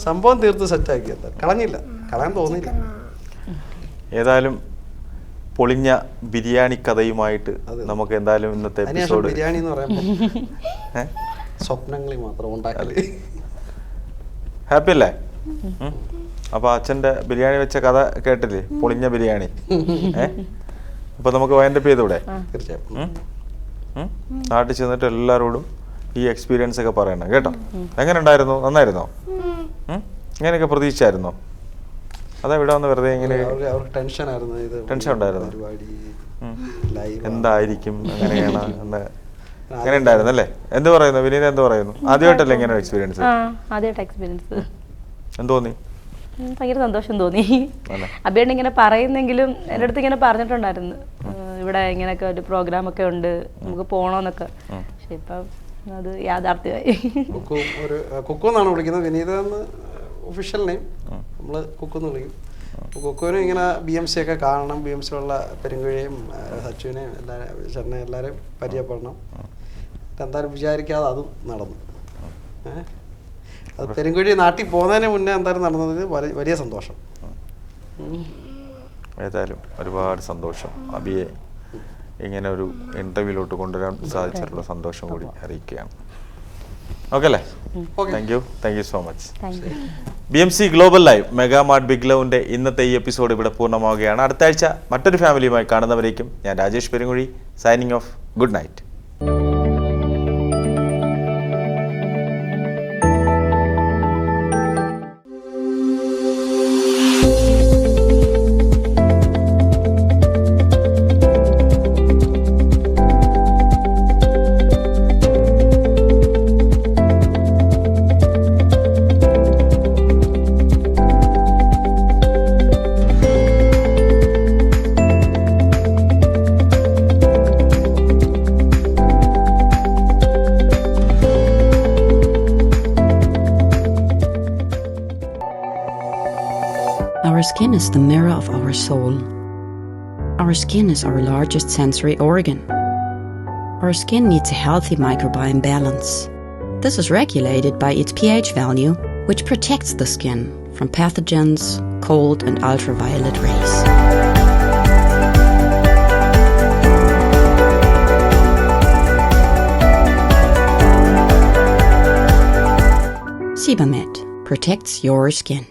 സംഭവം തീർത്ത് സെറ്റാക്കി. എന്തായാലും കളഞ്ഞില്ല, കളയാൻ തോന്നിയില്ല. ഏതായാലും പൊളിഞ്ഞ ബിരിയാണി കഥയുമായിട്ട് നമുക്ക് എന്തായാലും ഇന്നത്തെ എപ്പിസോഡ്. ബിരിയാണി എന്ന് പറയുമ്പോൾ സ്വപ്നങ്ങളിൽ മാത്രം ഉണ്ടാക്കല്. ഹാപ്പി അല്ലേ? അപ്പൊ അച്ഛൻ്റെ ബിരിയാണി വെച്ച കഥ കേട്ടില്ലേ? പൊളിഞ്ഞ ബിരിയാണി. അപ്പൊ നമുക്ക് വൈൻഡപ്പ് ചെയ്തൂടെ? തീർച്ചയായും. നാട്ടിൽ ചെന്നിട്ട് എല്ലാവരോടും ഈ എക്സ്പീരിയൻസ് ഒക്കെ പറയണം കേട്ടോ. എങ്ങനെ ഉണ്ടായിരുന്നു? നന്നായിരുന്നോ? ഇങ്ങനെയൊക്കെ പ്രതീക്ഷിച്ചായിരുന്നോ? അതാ ഇവിടെ വന്ന് വെറുതെ ഇങ്ങനെ അവർക്ക് ടെൻഷൻ ആയിരുന്നു. ഇത് ടെൻഷൻ ഉണ്ടായിരുന്നു. പരിപാടി ലൈവ് എന്തായിരിക്കും അങ്ങനെയാണ് എന്ന് അങ്ങനെ ഉണ്ടായിരുന്നു അല്ലേ? എന്ത് പറയുന്നു വിനീത? എന്ത് പറയുന്നു? ആദ്യമായിട്ടല്ലേ ഇങ്ങനെ എക്സ്പീരിയൻസ്? ആദ്യമായിട്ട് എക്സ്പീരിയൻസ്. എന്ത് തോന്നി? ഭയങ്കര സന്തോഷം തോന്നി. അബിയേട്ടൻ ഇങ്ങനെ പറയുന്നെങ്കിലും എൻ്റെ അടുത്ത് ഇങ്ങനെ പറഞ്ഞിട്ടുണ്ടായിരുന്നു ഇവിടെ ഇങ്ങനെയൊക്കെ ഒരു പ്രോഗ്രാം ഒക്കെ ഉണ്ട്, നമുക്ക് പോകണമെന്നൊക്കെ. പക്ഷെ ഇപ്പം അത് യാഥാർത്ഥ്യമായി. കുക്കു എന്നാണ് വിളിക്കുന്നത്. വിനീത എന്ന് ഒഫീഷ്യൽ നെയിം, നമ്മൾ കുക്കു എന്ന് വിളിക്കും. കുക്കുവിനും ഇങ്ങനെ BMC ഒക്കെ കാണണം, BMC ഉള്ള പെരുങ്കുഴിയും സച്ചുവിനെയും ചേട്ടനെ എല്ലാവരെയും പരിചയപ്പെടണം. എന്തായാലും വിചാരിക്കാതെ അതും നടന്നു. അത് പെരുങ്കുഴി നാട്ടിൽ പോകുന്നതിന് മുന്നേ എന്തായാലും നടന്നത് വലിയ സന്തോഷം. ഏതായാലും ഒരുപാട് സന്തോഷം. അബിയെ ഇങ്ങനെ ഒരു ഇൻ്റർവ്യൂലോട്ട് കൊണ്ടുവരാൻ സാധിച്ചിട്ടുള്ള സന്തോഷം കൂടി അറിയിക്കുകയാണ്. ഓക്കെ അല്ലേ? Thank you so much. BMC global live mega mart big ലവിൻ്റെ ഇന്നത്തെ ഈ എപ്പിസോഡ് ഇവിടെ പൂർണ്ണമാവുകയാണ്. അടുത്ത ആഴ്ച മറ്റൊരു ഫാമിലിയുമായി കാണുന്നവരേക്കും ഞാൻ Rajesh Perunkuzhi signing off. Good night. Our skin is the mirror of our soul. Our skin is our largest sensory organ. Our skin needs a healthy microbiome balance. This is regulated by its pH value, which protects the skin from pathogens, cold and ultraviolet rays. Sebamed protects your skin.